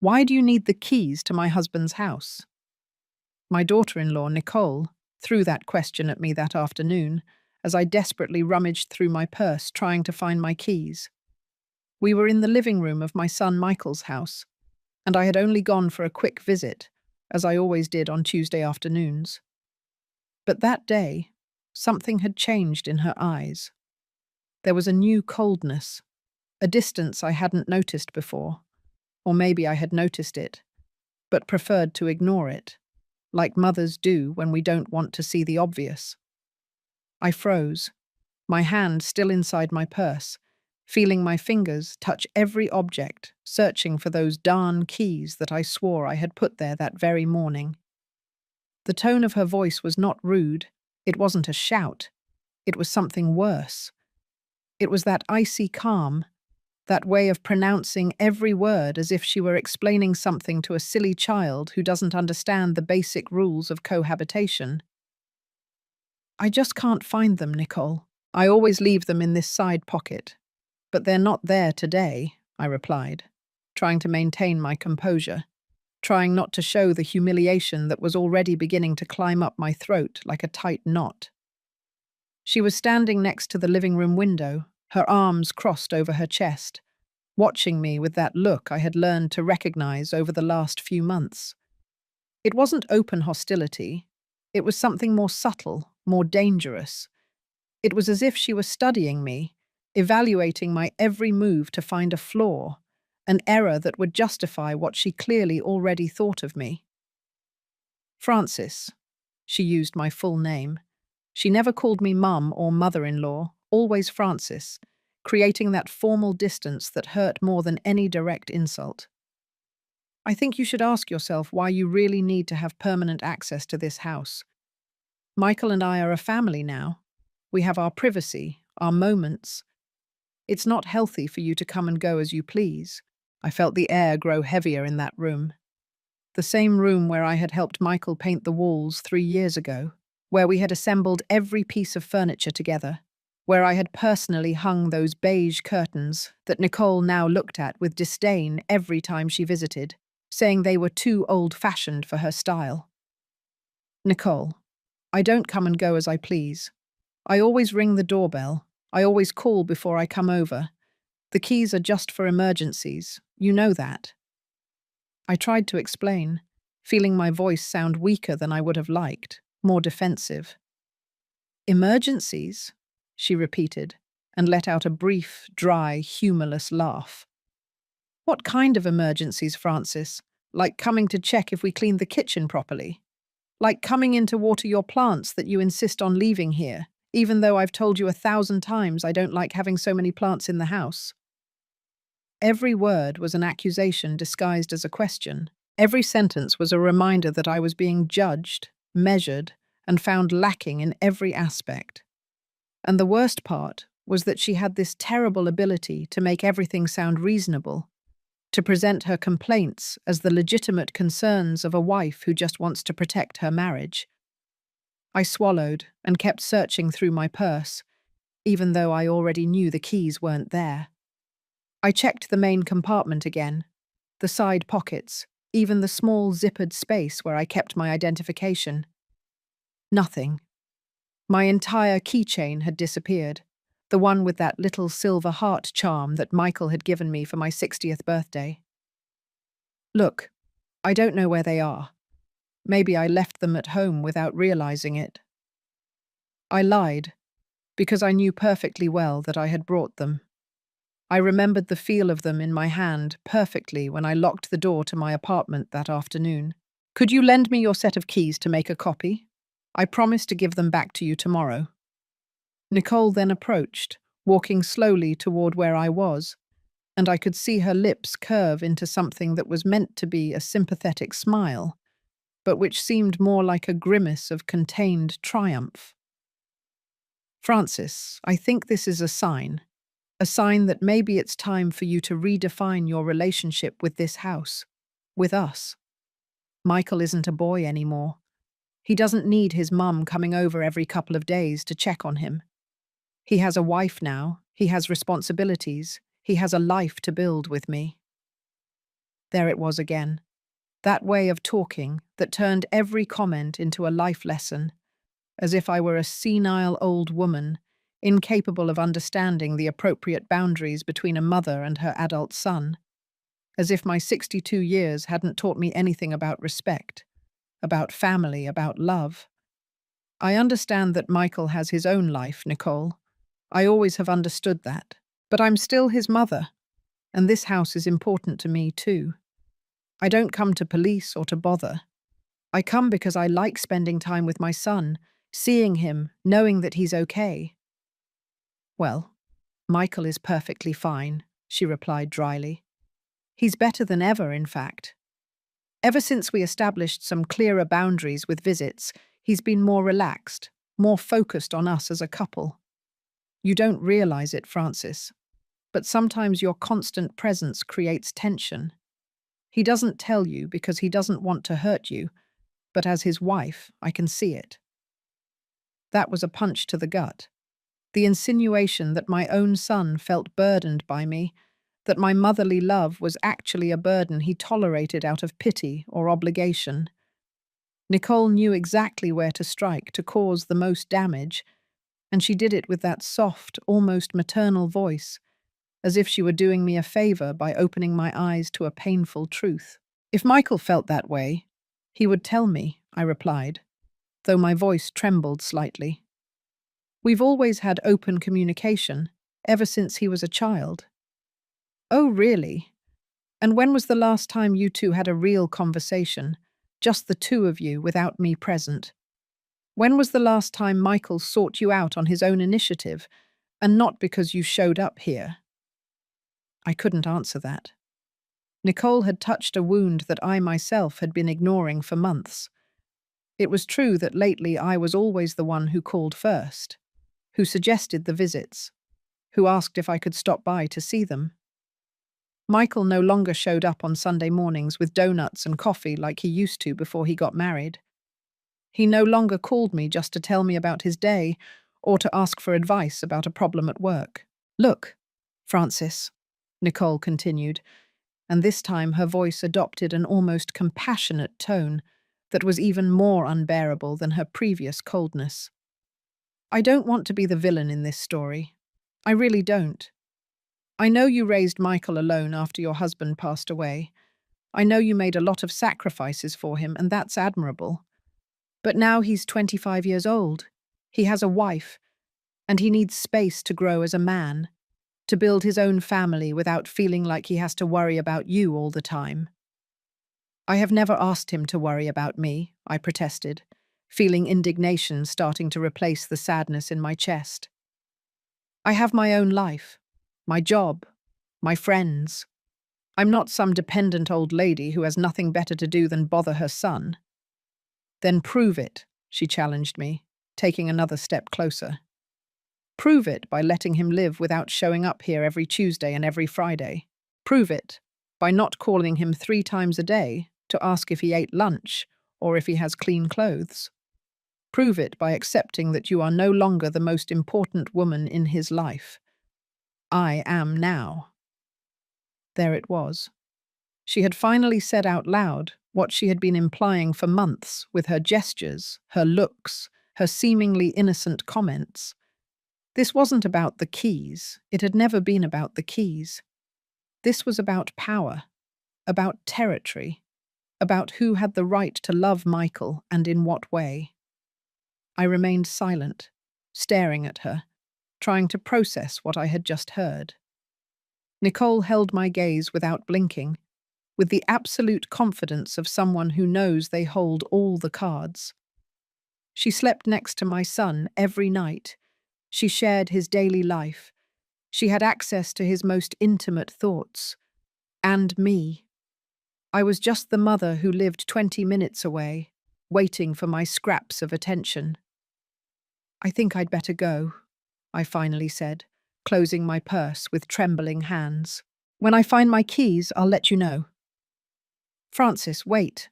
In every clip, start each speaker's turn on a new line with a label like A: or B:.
A: Why do you need the keys to my husband's house? My daughter-in-law, Nicole, threw that question at me that afternoon as I desperately rummaged through my purse trying to find my keys. We were in the living room of my son Michael's house, and I had only gone for a quick visit, as I always did on Tuesday afternoons. But that day, something had changed in her eyes. There was a new coldness, a distance I hadn't noticed before, or maybe I had noticed it, but preferred to ignore it, like mothers do when we don't want to see the obvious. I froze, my hand still inside my purse, feeling my fingers touch every object, searching for those darn keys that I swore I had put there that very morning. The tone of her voice was not rude, it wasn't a shout, it was something worse. It was that icy calm, that way of pronouncing every word as if she were explaining something to a silly child who doesn't understand the basic rules of cohabitation. I just can't find them, Nicole. I always leave them in this side pocket. But they're not there today, I replied, trying to maintain my composure, trying not to show the humiliation that was already beginning to climb up my throat like a tight knot. She was standing next to the living room window, her arms crossed over her chest, watching me with that look I had learned to recognize over the last few months. It wasn't open hostility. It was something more subtle, more dangerous. It was as if she was studying me, evaluating my every move to find a flaw, an error that would justify what she clearly already thought of me. Frances. She used my full name. She never called me mum or mother-in-law, always Frances, creating that formal distance that hurt more than any direct insult. I think you should ask yourself why you really need to have permanent access to this house. Michael and I are a family now. We have our privacy, our moments. It's not healthy for you to come and go as you please. I felt the air grow heavier in that room. The same room where I had helped Michael paint the walls 3 years ago, where we had assembled every piece of furniture together, where I had personally hung those beige curtains that Nicole now looked at with disdain every time she visited, saying they were too old-fashioned for her style. Nicole, I don't come and go as I please. I always ring the doorbell. I always call before I come over. The keys are just for emergencies. You know that. I tried to explain, feeling my voice sound weaker than I would have liked, more defensive. Emergencies? She repeated, and let out a brief, dry, humorless laugh. What kind of emergencies, Frances? Like coming to check if we cleaned the kitchen properly? Like coming in to water your plants that you insist on leaving here, even though I've told you 1,000 times I don't like having so many plants in the house? Every word was an accusation disguised as a question. Every sentence was a reminder that I was being judged, measured, and found lacking in every aspect. And the worst part was that she had this terrible ability to make everything sound reasonable, to present her complaints as the legitimate concerns of a wife who just wants to protect her marriage. I swallowed and kept searching through my purse, even though I already knew the keys weren't there. I checked the main compartment again, the side pockets, even the small zippered space where I kept my identification. Nothing. My entire keychain had disappeared, the one with that little silver heart charm that Michael had given me for my 60th birthday. Look, I don't know where they are. Maybe I left them at home without realizing it. I lied, because I knew perfectly well that I had brought them. I remembered the feel of them in my hand perfectly when I locked the door to my apartment that afternoon. Could you lend me your set of keys to make a copy? I promise to give them back to you tomorrow. Nicole then approached, walking slowly toward where I was, and I could see her lips curve into something that was meant to be a sympathetic smile, but which seemed more like a grimace of contained triumph. Frances, I think this is a sign that maybe it's time for you to redefine your relationship with this house, with us. Michael isn't a boy anymore. He doesn't need his mum coming over every couple of days to check on him. He has a wife now, he has responsibilities, he has a life to build with me. There it was again. That way of talking that turned every comment into a life lesson, as if I were a senile old woman, incapable of understanding the appropriate boundaries between a mother and her adult son, as if my 62 years hadn't taught me anything about respect, about family, about love. I understand that Michael has his own life, Nicole. I always have understood that. But I'm still his mother, and this house is important to me too. I don't come to police or to bother. I come because I like spending time with my son, seeing him, knowing that he's okay. Well, Michael is perfectly fine, she replied dryly. He's better than ever, in fact. Ever since we established some clearer boundaries with visits, he's been more relaxed, more focused on us as a couple. You don't realize it, Francis, but sometimes your constant presence creates tension. He doesn't tell you because he doesn't want to hurt you, but as his wife, I can see it. That was a punch to the gut. The insinuation that my own son felt burdened by me, that my motherly love was actually a burden he tolerated out of pity or obligation. Nicole knew exactly where to strike to cause the most damage, and she did it with that soft, almost maternal voice, as if she were doing me a favor by opening my eyes to a painful truth. If Michael felt that way, he would tell me, I replied, though my voice trembled slightly. We've always had open communication, ever since he was a child. Oh, really? And when was the last time you two had a real conversation, just the two of you without me present? When was the last time Michael sought you out on his own initiative, and not because you showed up here? I couldn't answer that. Nicole had touched a wound that I myself had been ignoring for months. It was true that lately I was always the one who called first, who suggested the visits, who asked if I could stop by to see them. Michael no longer showed up on Sunday mornings with donuts and coffee like he used to before he got married. He no longer called me just to tell me about his day or to ask for advice about a problem at work. Look, Francis, Nicole continued, and this time her voice adopted an almost compassionate tone that was even more unbearable than her previous coldness. I don't want to be the villain in this story. I really don't. I know you raised Michael alone after your husband passed away. I know you made a lot of sacrifices for him, and that's admirable. But now he's 25 years old. He has a wife, and he needs space to grow as a man, to build his own family without feeling like he has to worry about you all the time. I have never asked him to worry about me, I protested, feeling indignation starting to replace the sadness in my chest. I have my own life, my job, my friends. I'm not some dependent old lady who has nothing better to do than bother her son. Then prove it, she challenged me, taking another step closer. Prove it by letting him live without showing up here every Tuesday and every Friday. Prove it by not calling him 3 times a day to ask if he ate lunch or if he has clean clothes. Prove it by accepting that you are no longer the most important woman in his life. I am now. There it was. She had finally said out loud what she had been implying for months with her gestures, her looks, her seemingly innocent comments. This wasn't about the keys. It had never been about the keys. This was about power, about territory, about who had the right to love Michael and in what way. I remained silent, staring at her, trying to process what I had just heard. Nicole held my gaze without blinking, with the absolute confidence of someone who knows they hold all the cards. She slept next to my son every night. She shared his daily life. She had access to his most intimate thoughts. And me. I was just the mother who lived 20 minutes away, waiting for my scraps of attention. I think I'd better go, I finally said, closing my purse with trembling hands. When I find my keys, I'll let you know. Francis, wait,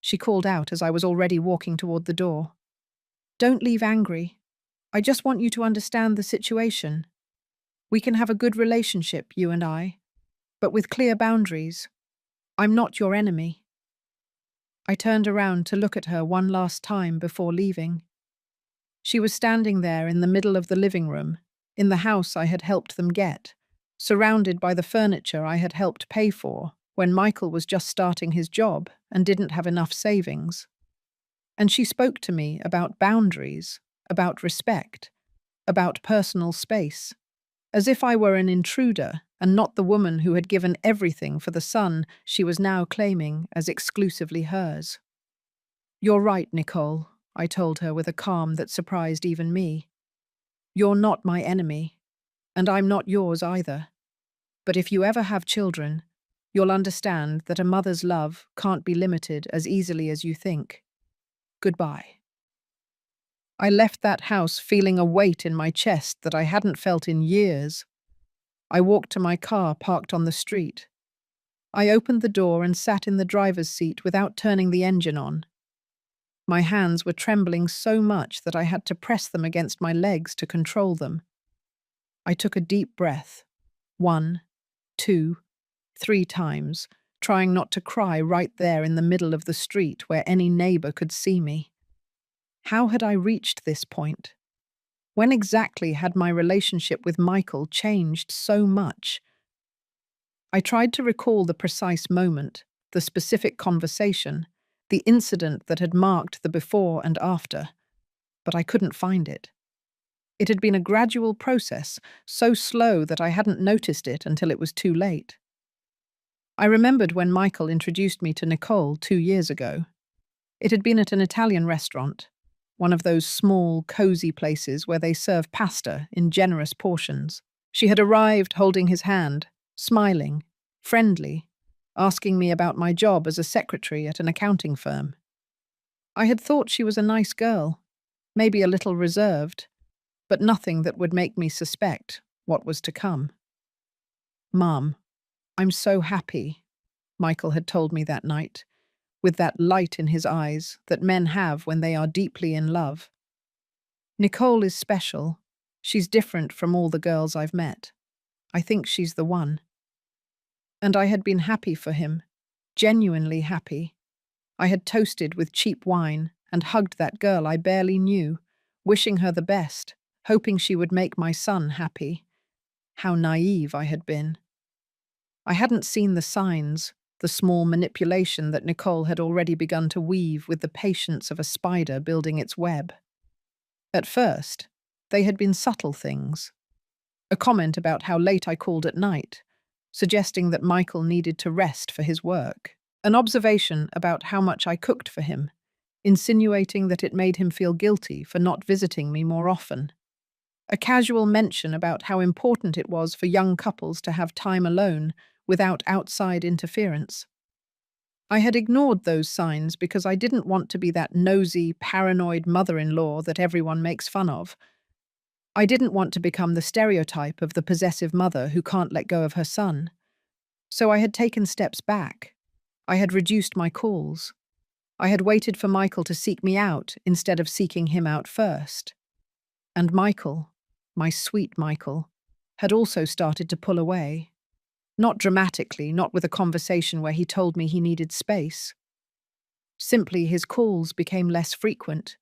A: she called out as I was already walking toward the door. Don't leave angry. I just want you to understand the situation. We can have a good relationship, you and I, but with clear boundaries. I'm not your enemy. I turned around to look at her one last time before leaving. She was standing there in the middle of the living room, in the house I had helped them get, surrounded by the furniture I had helped pay for when Michael was just starting his job and didn't have enough savings. And she spoke to me about boundaries, about respect, about personal space, as if I were an intruder and not the woman who had given everything for the son she was now claiming as exclusively hers. "You're right, Nicole," I told her with a calm that surprised even me. "You're not my enemy, and I'm not yours either. But if you ever have children, you'll understand that a mother's love can't be limited as easily as you think. Goodbye." I left that house feeling a weight in my chest that I hadn't felt in years. I walked to my car parked on the street. I opened the door and sat in the driver's seat without turning the engine on. My hands were trembling so much that I had to press them against my legs to control them. I took a deep breath. 1, 2, 3 times, trying not to cry right there in the middle of the street where any neighbor could see me. How had I reached this point? When exactly had my relationship with Michael changed so much? I tried to recall the precise moment, the specific conversation, the incident that had marked the before and after, but I couldn't find it. It had been a gradual process, so slow that I hadn't noticed it until it was too late. I remembered when Michael introduced me to Nicole 2 years ago. It had been at an Italian restaurant, one of those small, cozy places where they serve pasta in generous portions. She had arrived holding his hand, smiling, friendly, asking me about my job as a secretary at an accounting firm. I had thought she was a nice girl, maybe a little reserved, but nothing that would make me suspect what was to come. "Mom, I'm so happy," Michael had told me that night, with that light in his eyes that men have when they are deeply in love. "Nicole is special. She's different from all the girls I've met. I think she's the one." And I had been happy for him, genuinely happy. I had toasted with cheap wine and hugged that girl I barely knew, wishing her the best, hoping she would make my son happy. How naive I had been. I hadn't seen the signs, the small manipulation that Nicole had already begun to weave with the patience of a spider building its web. At first, they had been subtle things. A comment about how late I called at night, suggesting that Michael needed to rest for his work. An observation about how much I cooked for him, insinuating that it made him feel guilty for not visiting me more often. A casual mention about how important it was for young couples to have time alone without outside interference. I had ignored those signs because I didn't want to be that nosy, paranoid mother-in-law that everyone makes fun of. I didn't want to become the stereotype of the possessive mother who can't let go of her son. So I had taken steps back. I had reduced my calls. I had waited for Michael to seek me out instead of seeking him out first. And Michael, my sweet Michael, had also started to pull away. Not dramatically, not with a conversation where he told me he needed space. Simply his calls became less frequent,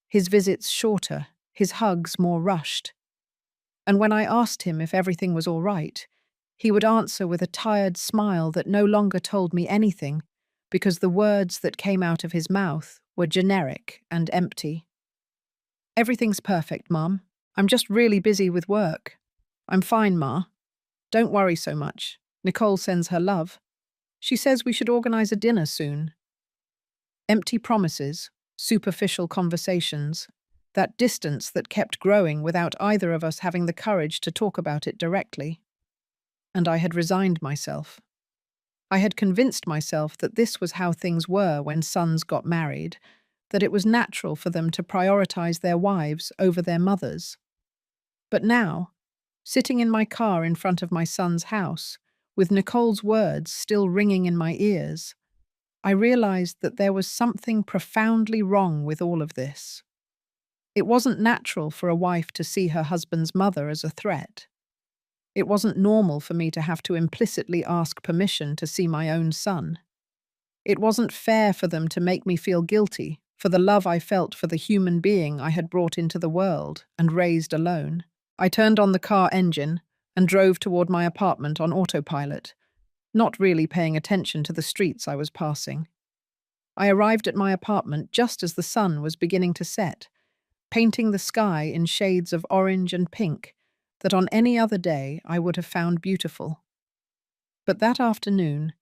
A: his visits shorter, his hugs more rushed. And when I asked him if everything was all right, he would answer with a tired smile that no longer told me anything, because the words that came out of his mouth were generic and empty. "Everything's perfect, Mom. I'm just really busy with work." "I'm fine, Ma. Don't worry so much. Nicole sends her love. She says we should organize a dinner soon." Empty promises, superficial conversations, that distance that kept growing without either of us having the courage to talk about it directly. And I had resigned myself. I had convinced myself that this was how things were when sons got married, that it was natural for them to prioritize their wives over their mothers. But now, sitting in my car in front of my son's house, with Nicole's words still ringing in my ears, I realized that there was something profoundly wrong with all of this. It wasn't natural for a wife to see her husband's mother as a threat. It wasn't normal for me to have to implicitly ask permission to see my own son. It wasn't fair for them to make me feel guilty for the love I felt for the human being I had brought into the world and raised alone. I turned on the car engine and drove toward my apartment on autopilot, not really paying attention to the streets I was passing. I arrived at my apartment just as the sun was beginning to set, painting the sky in shades of orange and pink that on any other day I would have found beautiful. But that afternoon,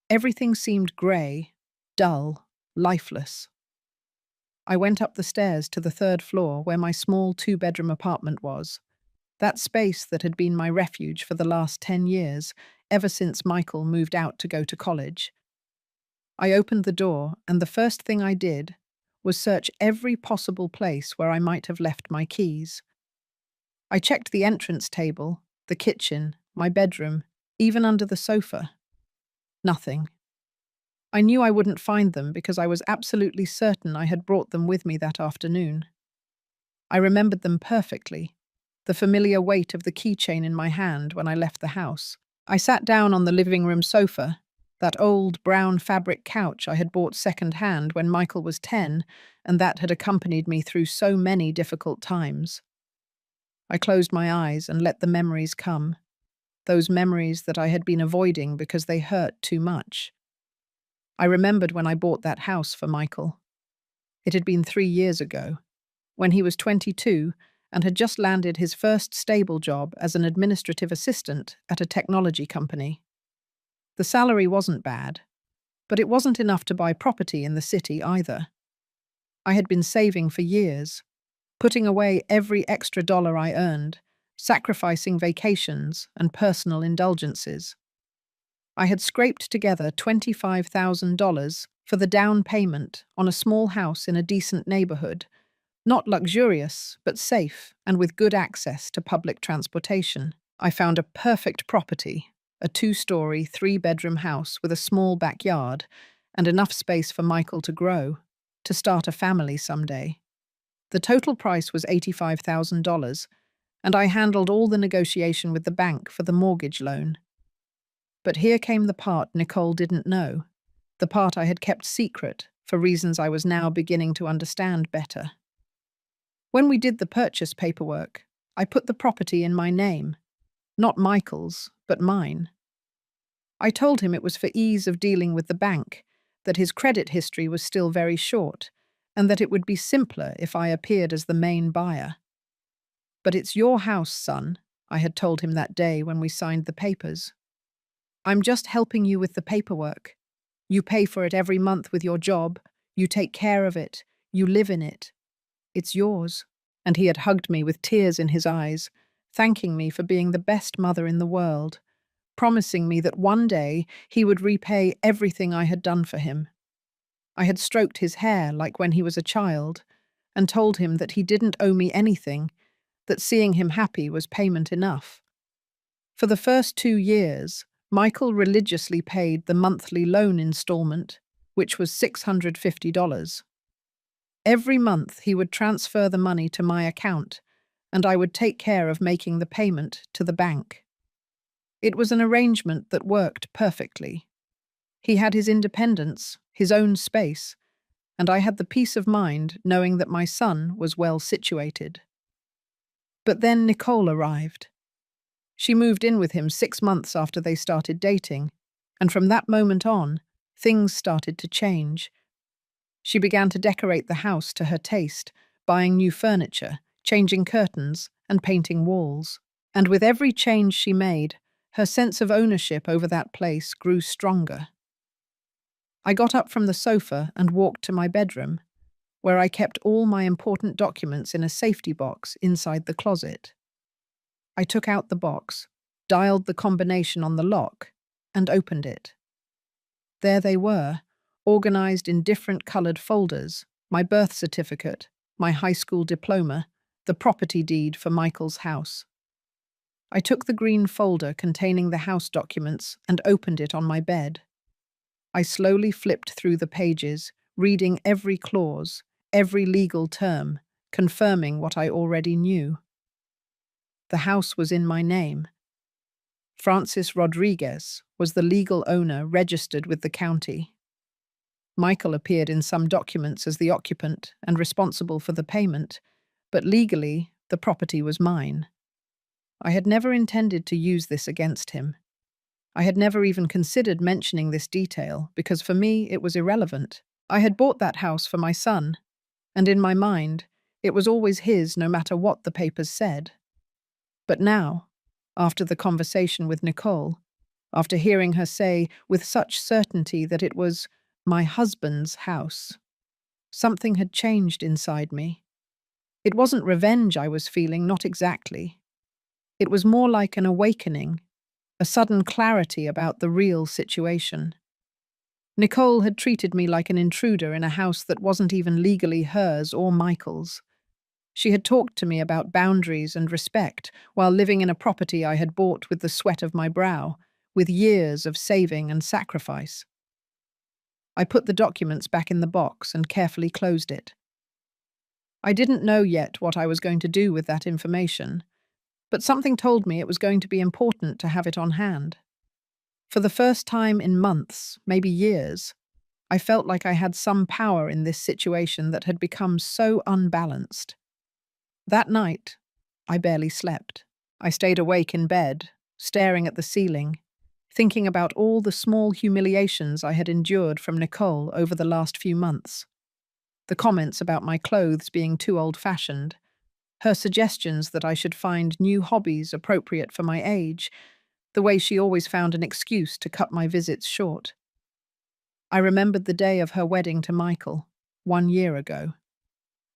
A: everything seemed grey, dull, lifeless. I went up the stairs to the third floor where my small two-bedroom apartment was, that space that had been my refuge for the last 10 years, ever since Michael moved out to go to college. I opened the door, and the first thing I did was search every possible place where I might have left my keys. I checked the entrance table, the kitchen, my bedroom, even under the sofa. Nothing. I knew I wouldn't find them because I was absolutely certain I had brought them with me that afternoon. I remembered them perfectly, the familiar weight of the keychain in my hand when I left the house. I sat down on the living room sofa, that old brown fabric couch I had bought second-hand when Michael was 10 and that had accompanied me through so many difficult times. I closed my eyes and let the memories come, those memories that I had been avoiding because they hurt too much. I remembered when I bought that house for Michael. It had been 3 years ago, when he was 22 and had just landed his first stable job as an administrative assistant at a technology company. The salary wasn't bad, but it wasn't enough to buy property in the city either. I had been saving for years, putting away every extra dollar I earned, sacrificing vacations and personal indulgences. I had scraped together $25,000 for the down payment on a small house in a decent neighborhood, not luxurious, but safe and with good access to public transportation. I found a perfect property, a 2-story, 3-bedroom house with a small backyard and enough space for Michael to grow, to start a family someday. The total price was $85,000, and I handled all the negotiation with the bank for the mortgage loan. But here came the part Nicole didn't know, the part I had kept secret for reasons I was now beginning to understand better. When we did the purchase paperwork, I put the property in my name, not Michael's, but mine. I told him it was for ease of dealing with the bank, that his credit history was still very short, and that it would be simpler if I appeared as the main buyer. "But it's your house, son," I had told him that day when we signed the papers. "I'm just helping you with the paperwork. You pay for it every month with your job, you take care of it, you live in it. It's yours." And he had hugged me with tears in his eyes, thanking me for being the best mother in the world, promising me that one day he would repay everything I had done for him. I had stroked his hair like when he was a child, and told him that he didn't owe me anything, that seeing him happy was payment enough. For the first 2 years, Michael religiously paid the monthly loan installment, which was $650. Every month he would transfer the money to my account, and I would take care of making the payment to the bank. It was an arrangement that worked perfectly. He had his independence, his own space, and I had the peace of mind knowing that my son was well situated. But then Nicole arrived. She moved in with him 6 months after they started dating, and from that moment on, things started to change. She began to decorate the house to her taste, buying new furniture, changing curtains, and painting walls. And with every change she made, her sense of ownership over that place grew stronger. I got up from the sofa and walked to my bedroom, where I kept all my important documents in a safety box inside the closet. I took out the box, dialed the combination on the lock, and opened it. There they were, organized in different colored folders: my birth certificate, my high school diploma, the property deed for Michael's house. I took the green folder containing the house documents and opened it on my bed. I slowly flipped through the pages, reading every clause, every legal term, confirming what I already knew. The house was in my name. Francis Rodriguez was the legal owner registered with the county. Michael appeared in some documents as the occupant and responsible for the payment, but legally, the property was mine. I had never intended to use this against him. I had never even considered mentioning this detail because for me it was irrelevant. I had bought that house for my son, and in my mind, it was always his no matter what the papers said. But now, after the conversation with Nicole, after hearing her say with such certainty that it was my husband's house, something had changed inside me. It wasn't revenge I was feeling, not exactly. It was more like an awakening, a sudden clarity about the real situation. Nicole had treated me like an intruder in a house that wasn't even legally hers or Michael's. She had talked to me about boundaries and respect while living in a property I had bought with the sweat of my brow, with years of saving and sacrifice. I put the documents back in the box and carefully closed it. I didn't know yet what I was going to do with that information, but something told me it was going to be important to have it on hand. For the first time in months, maybe years, I felt like I had some power in this situation that had become so unbalanced. That night, I barely slept. I stayed awake in bed, staring at the ceiling, thinking about all the small humiliations I had endured from Nicole over the last few months. The comments about my clothes being too old-fashioned, her suggestions that I should find new hobbies appropriate for my age, the way she always found an excuse to cut my visits short. I remembered the day of her wedding to Michael, 1 year ago.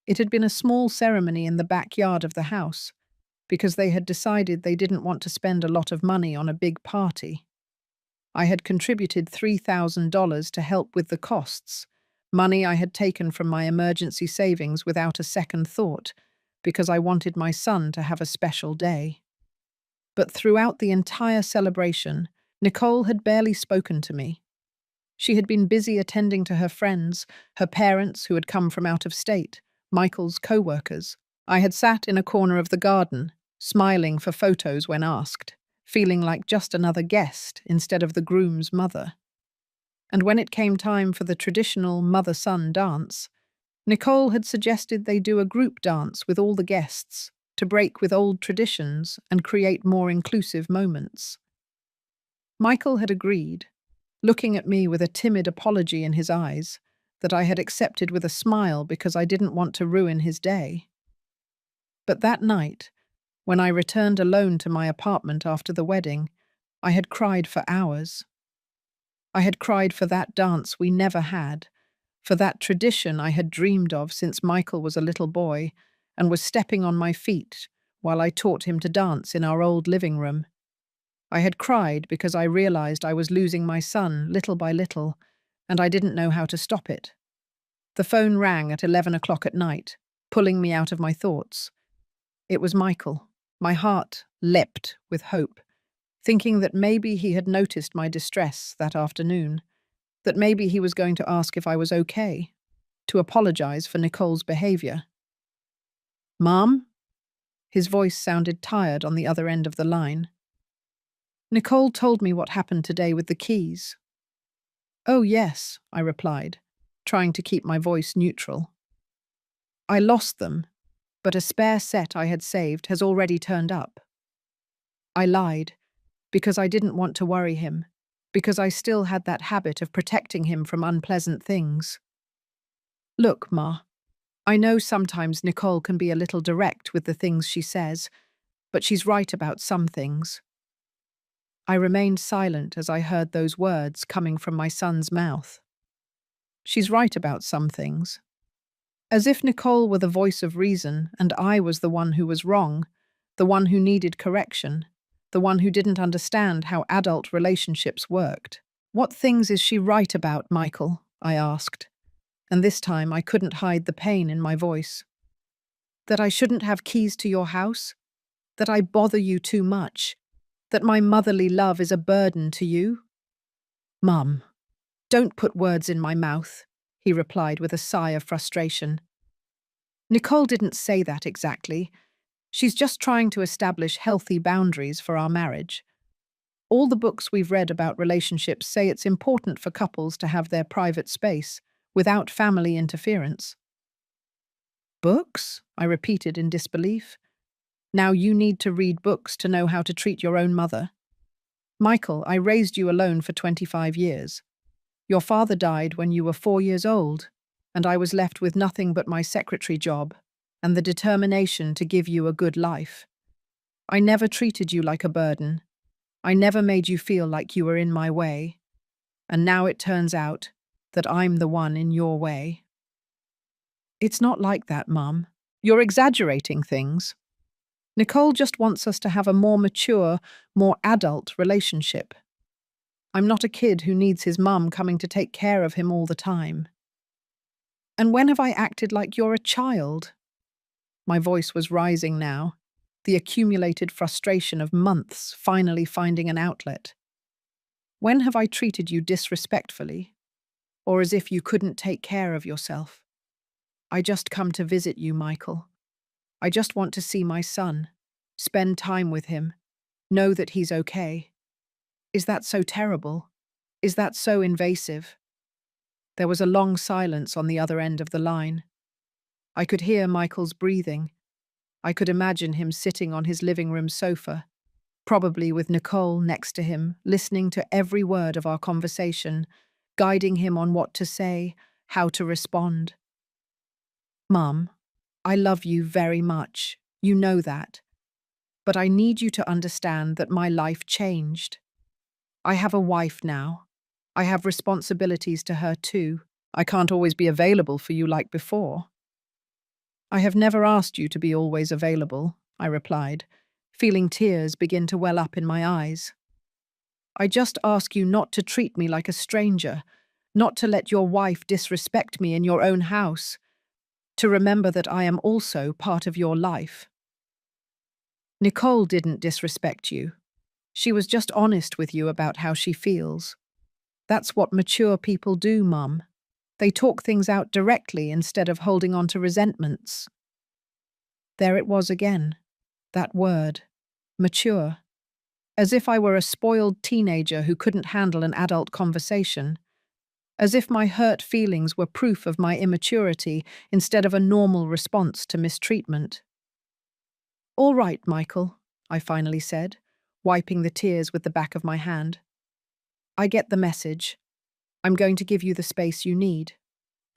A: It had been a small ceremony in the backyard of the house, because they had decided they didn't want to spend a lot of money on a big party. I had contributed $3,000 to help with the costs, money I had taken from my emergency savings without a second thought, because I wanted my son to have a special day. But throughout the entire celebration, Nicole had barely spoken to me. She had been busy attending to her friends, her parents who had come from out of state, Michael's co-workers. I had sat in a corner of the garden, smiling for photos when asked, feeling like just another guest instead of the groom's mother. And when it came time for the traditional mother-son dance, Nicole had suggested they do a group dance with all the guests to break with old traditions and create more inclusive moments. Michael had agreed, looking at me with a timid apology in his eyes that I had accepted with a smile because I didn't want to ruin his day. But that night, when I returned alone to my apartment after the wedding, I had cried for hours. I had cried for that dance we never had, for that tradition I had dreamed of since Michael was a little boy and was stepping on my feet while I taught him to dance in our old living room. I had cried because I realized I was losing my son little by little, and I didn't know how to stop it. The phone rang at 11 o'clock at night, pulling me out of my thoughts. It was Michael. My heart leapt with hope, thinking that maybe he had noticed my distress that afternoon, that maybe he was going to ask if I was okay, to apologize for Nicole's behavior. "Mom?" His voice sounded tired on the other end of the line. "Nicole told me what happened today with the keys." "Oh, yes," I replied, trying to keep my voice neutral. "I lost them, but a spare set I had saved has already turned up." I lied, because I didn't want to worry him, because I still had that habit of protecting him from unpleasant things. "Look, Ma, I know sometimes Nicole can be a little direct with the things she says, but she's right about some things." I remained silent as I heard those words coming from my son's mouth. She's right about some things. As if Nicole were the voice of reason and I was the one who was wrong, the one who needed correction, the one who didn't understand how adult relationships worked. "What things is she right about, Michael?" I asked, and this time I couldn't hide the pain in my voice. "That I shouldn't have keys to your house? That I bother you too much? That my motherly love is a burden to you?" "Mum, don't put words in my mouth," he replied with a sigh of frustration. "Nicole didn't say that exactly. She's just trying to establish healthy boundaries for our marriage. All the books we've read about relationships say it's important for couples to have their private space, without family interference. Books? I repeated in disbelief. Now you need to read books to know how to treat your own mother. Michael, I raised you alone for 25 years. Your father died when you were 4 years old, and I was left with nothing but my secretary job and the determination to give you a good life. I never treated you like a burden. I never made you feel like you were in my way. And now it turns out that I'm the one in your way. It's not like that, Mum. You're exaggerating things. Nicole just wants us to have a more mature, more adult relationship. I'm not a kid who needs his mum coming to take care of him all the time. And when have I acted like you're a child? My voice was rising now, the accumulated frustration of months finally finding an outlet. When have I treated you disrespectfully, or as if you couldn't take care of yourself? I just come to visit you, Michael. I just want to see my son, spend time with him, know that he's okay. Is that so terrible? Is that so invasive? There was a long silence on the other end of the line. I could hear Michael's breathing. I could imagine him sitting on his living room sofa, probably with Nicole next to him, listening to every word of our conversation, guiding him on what to say, how to respond. Mum, I love you very much. You know that. But I need you to understand that my life changed. I have a wife now. I have responsibilities to her too. I can't always be available for you like before. I have never asked you to be always available, I replied, feeling tears begin to well up in my eyes. I just ask you not to treat me like a stranger, not to let your wife disrespect me in your own house, to remember that I am also part of your life. Nicole didn't disrespect you. She was just honest with you about how she feels. That's what mature people do, Mum. They talk things out directly instead of holding on to resentments. There it was again, that word, mature. As if I were a spoiled teenager who couldn't handle an adult conversation. As if my hurt feelings were proof of my immaturity instead of a normal response to mistreatment. All right, Michael, I finally said, wiping the tears with the back of my hand. I get the message. I'm going to give you the space you need.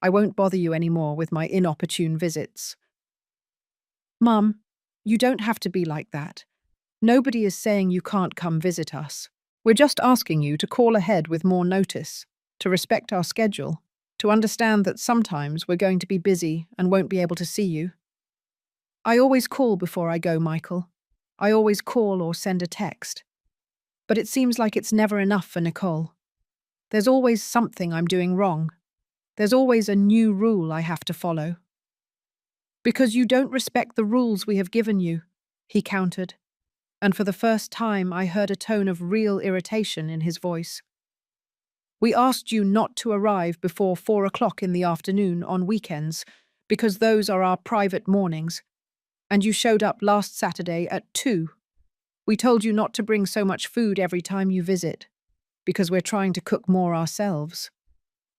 A: I won't bother you anymore with my inopportune visits. Mum, you don't have to be like that. Nobody is saying you can't come visit us. We're just asking you to call ahead with more notice, to respect our schedule, to understand that sometimes we're going to be busy and won't be able to see you. I always call before I go, Michael. I always call or send a text. But it seems like it's never enough for Nicole. There's always something I'm doing wrong. There's always a new rule I have to follow. Because you don't respect the rules we have given you, he countered, and for the first time I heard a tone of real irritation in his voice. We asked you not to arrive before 4 o'clock in the afternoon on weekends, because those are our private mornings, and you showed up last Saturday at 2. We told you not to bring so much food every time you visit, because we're trying to cook more ourselves,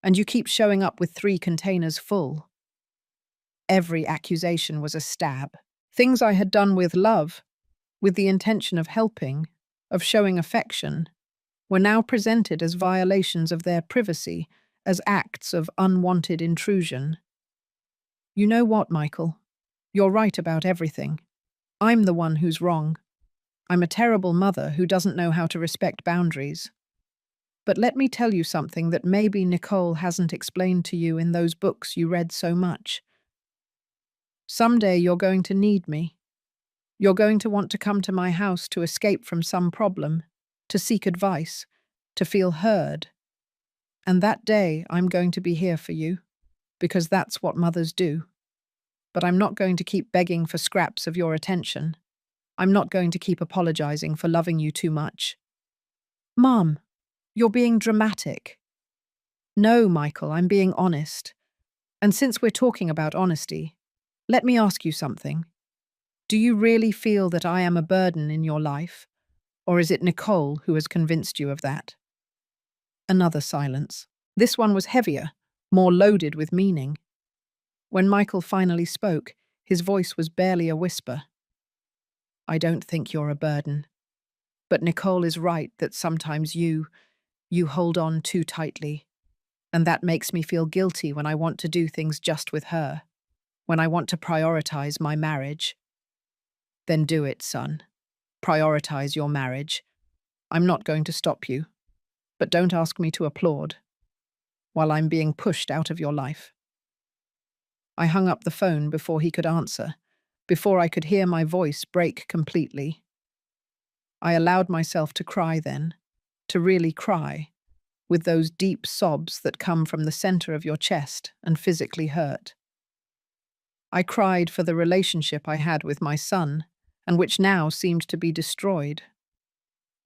A: and you keep showing up with 3 containers full. Every accusation was a stab. Things I had done with love, with the intention of helping, of showing affection, were now presented as violations of their privacy, as acts of unwanted intrusion. You know what, Michael? You're right about everything. I'm the one who's wrong. I'm a terrible mother who doesn't know how to respect boundaries. But let me tell you something that maybe Nicole hasn't explained to you in those books you read so much. Someday you're going to need me. You're going to want to come to my house to escape from some problem, to seek advice, to feel heard. And that day I'm going to be here for you, because that's what mothers do. But I'm not going to keep begging for scraps of your attention. I'm not going to keep apologizing for loving you too much. Mom, you're being dramatic. No, Michael, I'm being honest. And since we're talking about honesty, let me ask you something. Do you really feel that I am a burden in your life? Or is it Nicole who has convinced you of that? Another silence. This one was heavier, more loaded with meaning. When Michael finally spoke, his voice was barely a whisper. "I don't think you're a burden. But Nicole is right that sometimes you hold on too tightly. And that makes me feel guilty when I want to do things just with her, when I want to prioritize my marriage." "Then do it, son. Prioritize your marriage. I'm not going to stop you. But don't ask me to applaud while I'm being pushed out of your life." I hung up the phone before he could answer, before I could hear my voice break completely. I allowed myself to cry then, to really cry, with those deep sobs that come from the center of your chest and physically hurt. I cried for the relationship I had with my son, and which now seemed to be destroyed.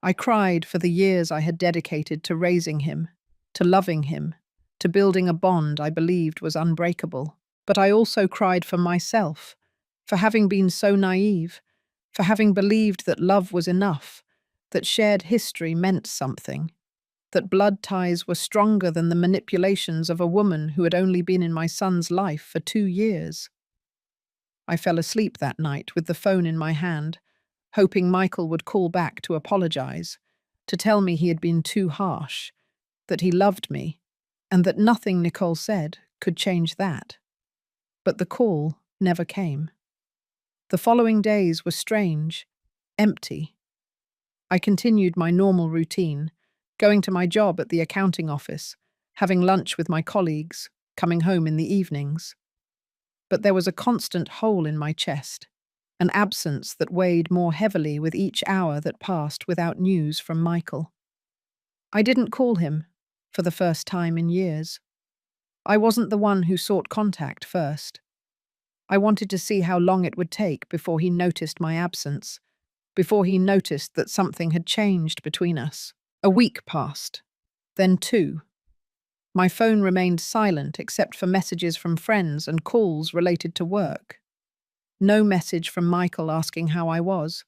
A: I cried for the years I had dedicated to raising him, to loving him, to building a bond I believed was unbreakable. But I also cried for myself, for having been so naive, for having believed that love was enough, that shared history meant something, that blood ties were stronger than the manipulations of a woman who had only been in my son's life for 2 years. I fell asleep that night with the phone in my hand, hoping Michael would call back to apologize, to tell me he had been too harsh, that he loved me, and that nothing Nicole said could change that. But the call never came. The following days were strange, empty. I continued my normal routine, going to my job at the accounting office, having lunch with my colleagues, coming home in the evenings. But there was a constant hole in my chest, an absence that weighed more heavily with each hour that passed without news from Michael. I didn't call him, for the first time in years. I wasn't the one who sought contact first. I wanted to see how long it would take before he noticed my absence, before he noticed that something had changed between us. A week passed, then 2. My phone remained silent except for messages from friends and calls related to work. No message from Michael asking how I was.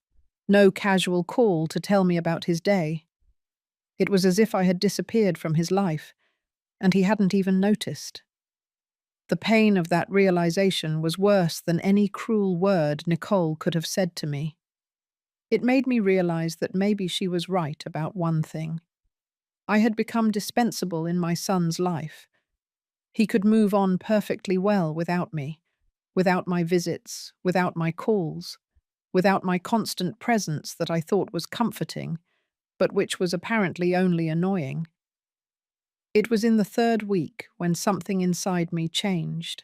A: No casual call to tell me about his day. It was as if I had disappeared from his life, and he hadn't even noticed. The pain of that realization was worse than any cruel word Nicole could have said to me. It made me realize that maybe she was right about one thing. I had become dispensable in my son's life. He could move on perfectly well without me, without my visits, without my calls, without my constant presence that I thought was comforting, but which was apparently only annoying. It was in the 3rd week when something inside me changed.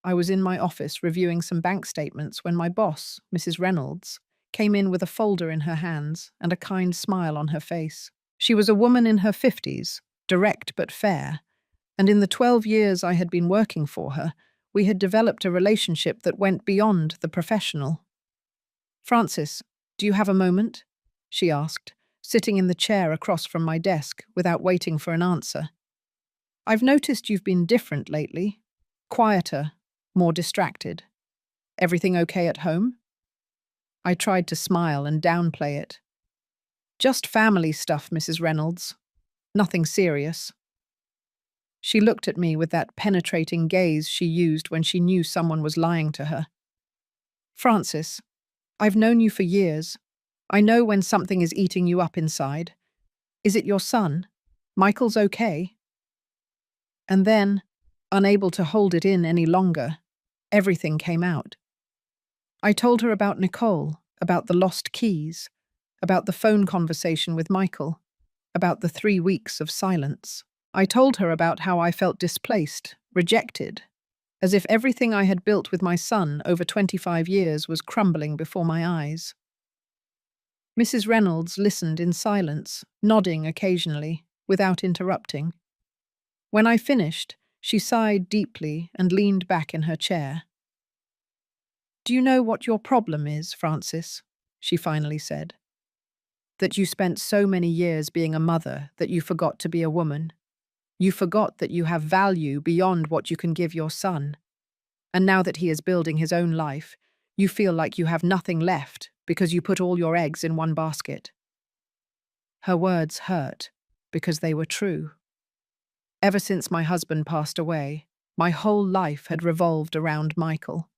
A: I was in my office reviewing some bank statements when my boss, Mrs. Reynolds, came in with a folder in her hands and a kind smile on her face. She was a woman in her 50s, direct but fair, and in the 12 years I had been working for her, we had developed a relationship that went beyond the professional. "Francis, do you have a moment?" she asked, sitting in the chair across from my desk without waiting for an answer. "I've noticed you've been different lately. Quieter, more distracted. Everything okay at home?" I tried to smile and downplay it. "Just family stuff, Mrs. Reynolds. Nothing serious." She looked at me with that penetrating gaze she used when she knew someone was lying to her. "Francis, I've known you for years. I know when something is eating you up inside. Is it your son? Michael's okay?" And then, unable to hold it in any longer, everything came out. I told her about Nicole, about the lost keys, about the phone conversation with Michael, about the 3 weeks of silence. I told her about how I felt displaced, rejected, as if everything I had built with my son over 25 years was crumbling before my eyes. Mrs. Reynolds listened in silence, nodding occasionally, without interrupting. When I finished, she sighed deeply and leaned back in her chair. "Do you know what your problem is, Francis?" she finally said. "That you spent so many years being a mother that you forgot to be a woman. You forgot that you have value beyond what you can give your son. And now that he is building his own life, you feel like you have nothing left because you put all your eggs in one basket." Her words hurt because they were true. Ever since my husband passed away, my whole life had revolved around Michael.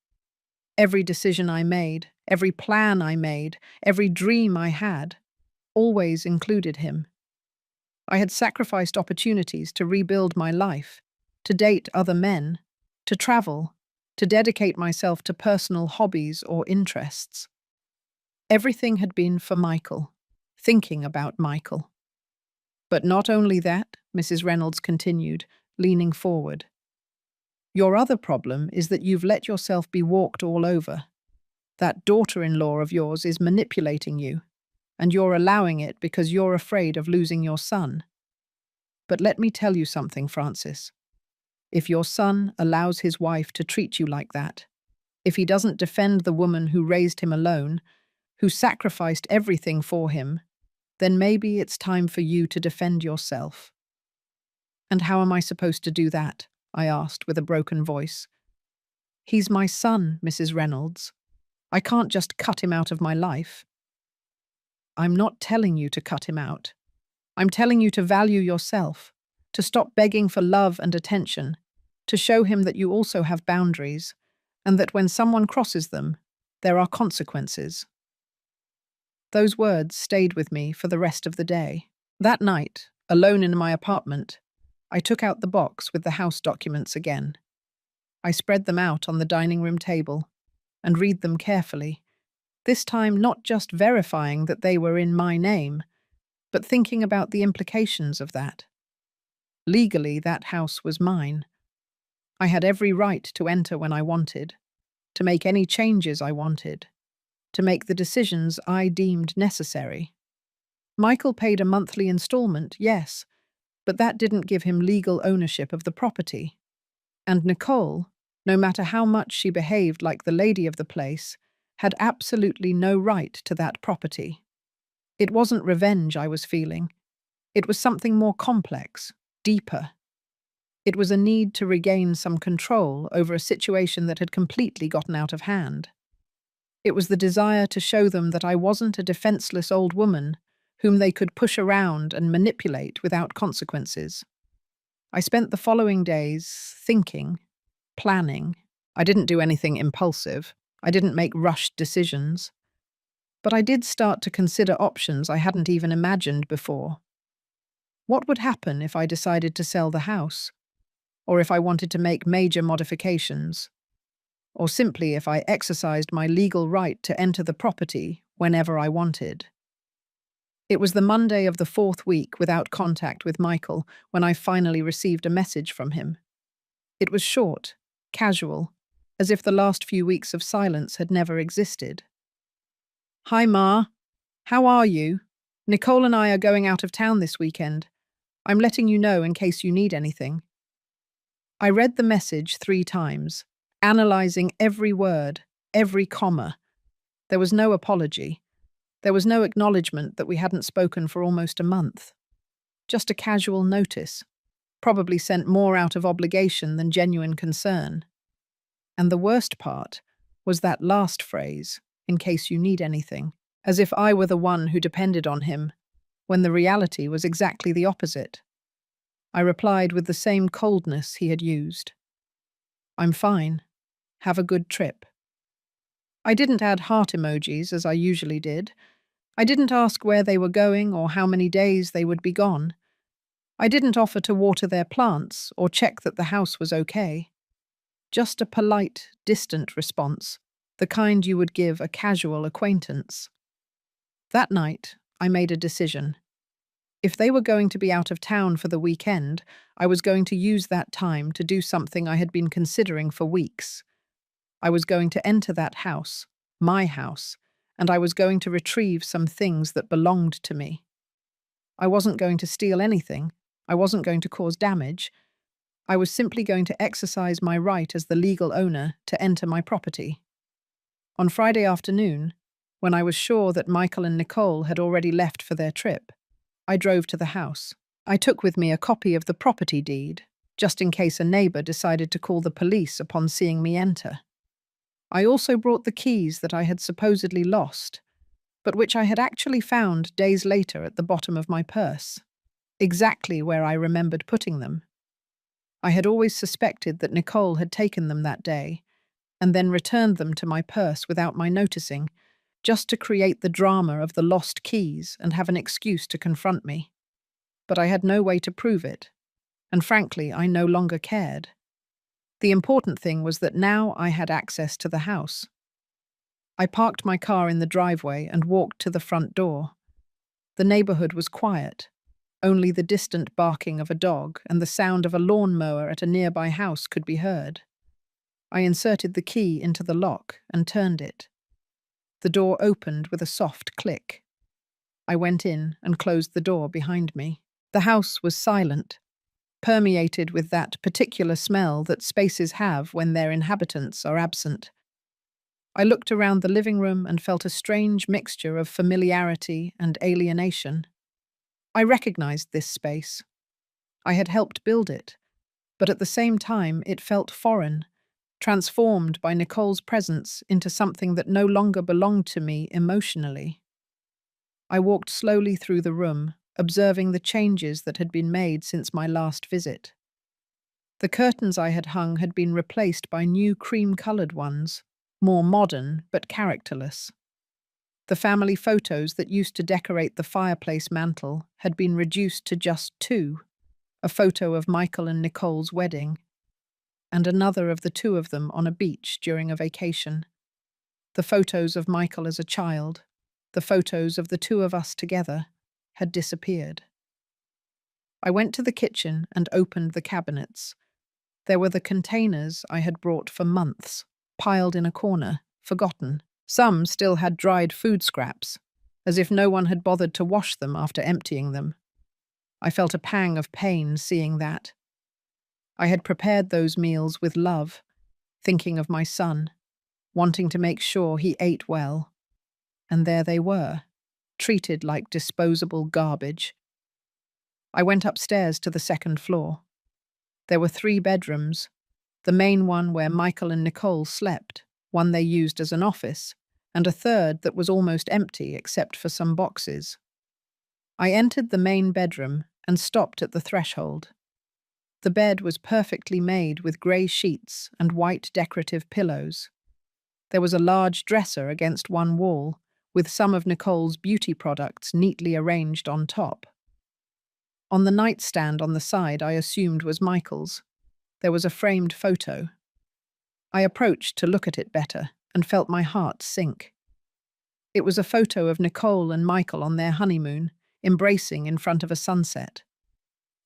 A: Every decision I made, every plan I made, every dream I had, always included him. I had sacrificed opportunities to rebuild my life, to date other men, to travel, to dedicate myself to personal hobbies or interests. Everything had been for Michael, thinking about Michael. But not only that, Mrs. Reynolds continued, leaning forward. Your other problem is that you've let yourself be walked all over. That daughter-in-law of yours is manipulating you, and you're allowing it because you're afraid of losing your son. But let me tell you something, Francis. If your son allows his wife to treat you like that, if he doesn't defend the woman who raised him alone, who sacrificed everything for him, then maybe it's time for you to defend yourself. And how am I supposed to do that? I asked with a broken voice. He's my son, Mrs. Reynolds. I can't just cut him out of my life. I'm not telling you to cut him out. I'm telling you to value yourself, to stop begging for love and attention, to show him that you also have boundaries, and that when someone crosses them, there are consequences. Those words stayed with me for the rest of the day. That night, alone in my apartment, I took out the box with the house documents again. I spread them out on the dining room table and read them carefully, this time not just verifying that they were in my name, but thinking about the implications of that. Legally, that house was mine. I had every right to enter when I wanted, to make any changes I wanted, to make the decisions I deemed necessary. Michael paid a monthly installment, yes, but that didn't give him legal ownership of the property. And Nicole, no matter how much she behaved like the lady of the place, had absolutely no right to that property. It wasn't revenge I was feeling. It was something more complex, deeper. It was a need to regain some control over a situation that had completely gotten out of hand. It was the desire to show them that I wasn't a defenseless old woman whom they could push around and manipulate without consequences. I spent the following days thinking, planning. I didn't do anything impulsive. I didn't make rushed decisions. But I did start to consider options I hadn't even imagined before. What would happen if I decided to sell the house? Or if I wanted to make major modifications? Or simply if I exercised my legal right to enter the property whenever I wanted? It was the Monday of the 4th week without contact with Michael when I finally received a message from him. It was short, casual, as if the last few weeks of silence had never existed. Hi, Ma. How are you? Nicole and I are going out of town this weekend. I'm letting you know in case you need anything. I read the message 3 times, analyzing every word, every comma. There was no apology. There was no acknowledgement that we hadn't spoken for almost a month. Just a casual notice, probably sent more out of obligation than genuine concern. And the worst part was that last phrase, in case you need anything, as if I were the one who depended on him, when the reality was exactly the opposite. I replied with the same coldness he had used. I'm fine. Have a good trip. I didn't add heart emojis as I usually did. I didn't ask where they were going or how many days they would be gone. I didn't offer to water their plants or check that the house was okay. Just a polite, distant response, the kind you would give a casual acquaintance. That night, I made a decision. If they were going to be out of town for the weekend, I was going to use that time to do something I had been considering for weeks. I was going to enter that house, my house, and I was going to retrieve some things that belonged to me. I wasn't going to steal anything. I wasn't going to cause damage. I was simply going to exercise my right as the legal owner to enter my property. On Friday afternoon, when I was sure that Michael and Nicole had already left for their trip, I drove to the house. I took with me a copy of the property deed, just in case a neighbor decided to call the police upon seeing me enter. I also brought the keys that I had supposedly lost, but which I had actually found days later at the bottom of my purse, exactly where I remembered putting them. I had always suspected that Nicole had taken them that day and then returned them to my purse without my noticing, just to create the drama of the lost keys and have an excuse to confront me. But I had no way to prove it, and frankly, I no longer cared. The important thing was that now I had access to the house. I parked my car in the driveway and walked to the front door. The neighborhood was quiet. Only the distant barking of a dog and the sound of a lawnmower at a nearby house could be heard. I inserted the key into the lock and turned it. The door opened with a soft click. I went in and closed the door behind me. The house was silent, permeated with that particular smell that spaces have when their inhabitants are absent. I looked around the living room and felt a strange mixture of familiarity and alienation. I recognized this space. I had helped build it, but at the same time it felt foreign, transformed by Nicole's presence into something that no longer belonged to me emotionally. I walked slowly through the room, observing the changes that had been made since my last visit. The curtains I had hung had been replaced by new cream-colored ones, more modern but characterless. The family photos that used to decorate the fireplace mantel had been reduced to just two, a photo of Michael and Nicole's wedding, and another of the two of them on a beach during a vacation. The photos of Michael as a child, the photos of the two of us together, had disappeared. I went to the kitchen and opened the cabinets. There were the containers I had brought for months, piled in a corner, forgotten. Some still had dried food scraps, as if no one had bothered to wash them after emptying them. I felt a pang of pain seeing that. I had prepared those meals with love, thinking of my son, wanting to make sure he ate well. And there they were, treated like disposable garbage. I went upstairs to the second floor. There were 3 bedrooms, the main one where Michael and Nicole slept, one they used as an office, and a third that was almost empty except for some boxes. I entered the main bedroom and stopped at the threshold. The bed was perfectly made with grey sheets and white decorative pillows. There was a large dresser against one wall, with some of Nicole's beauty products neatly arranged on top. On the nightstand on the side I assumed was Michael's, there was a framed photo. I approached to look at it better and felt my heart sink. It was a photo of Nicole and Michael on their honeymoon, embracing in front of a sunset.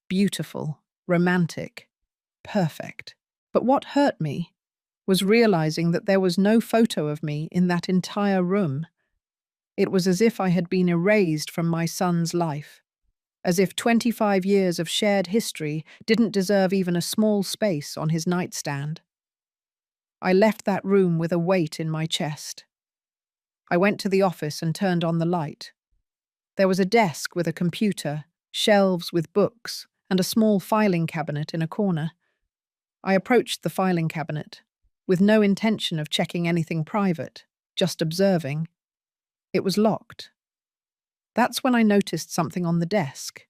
A: Beautiful, romantic, perfect. But what hurt me was realizing that there was no photo of me in that entire room. It was as if I had been erased from my son's life, as if 25 years of shared history didn't deserve even a small space on his nightstand. I left that room with a weight in my chest. I went to the office and turned on the light. There was a desk with a computer, shelves with books, and a small filing cabinet in a corner. I approached the filing cabinet, with no intention of checking anything private, just observing. It was locked. That's when I noticed something on the desk.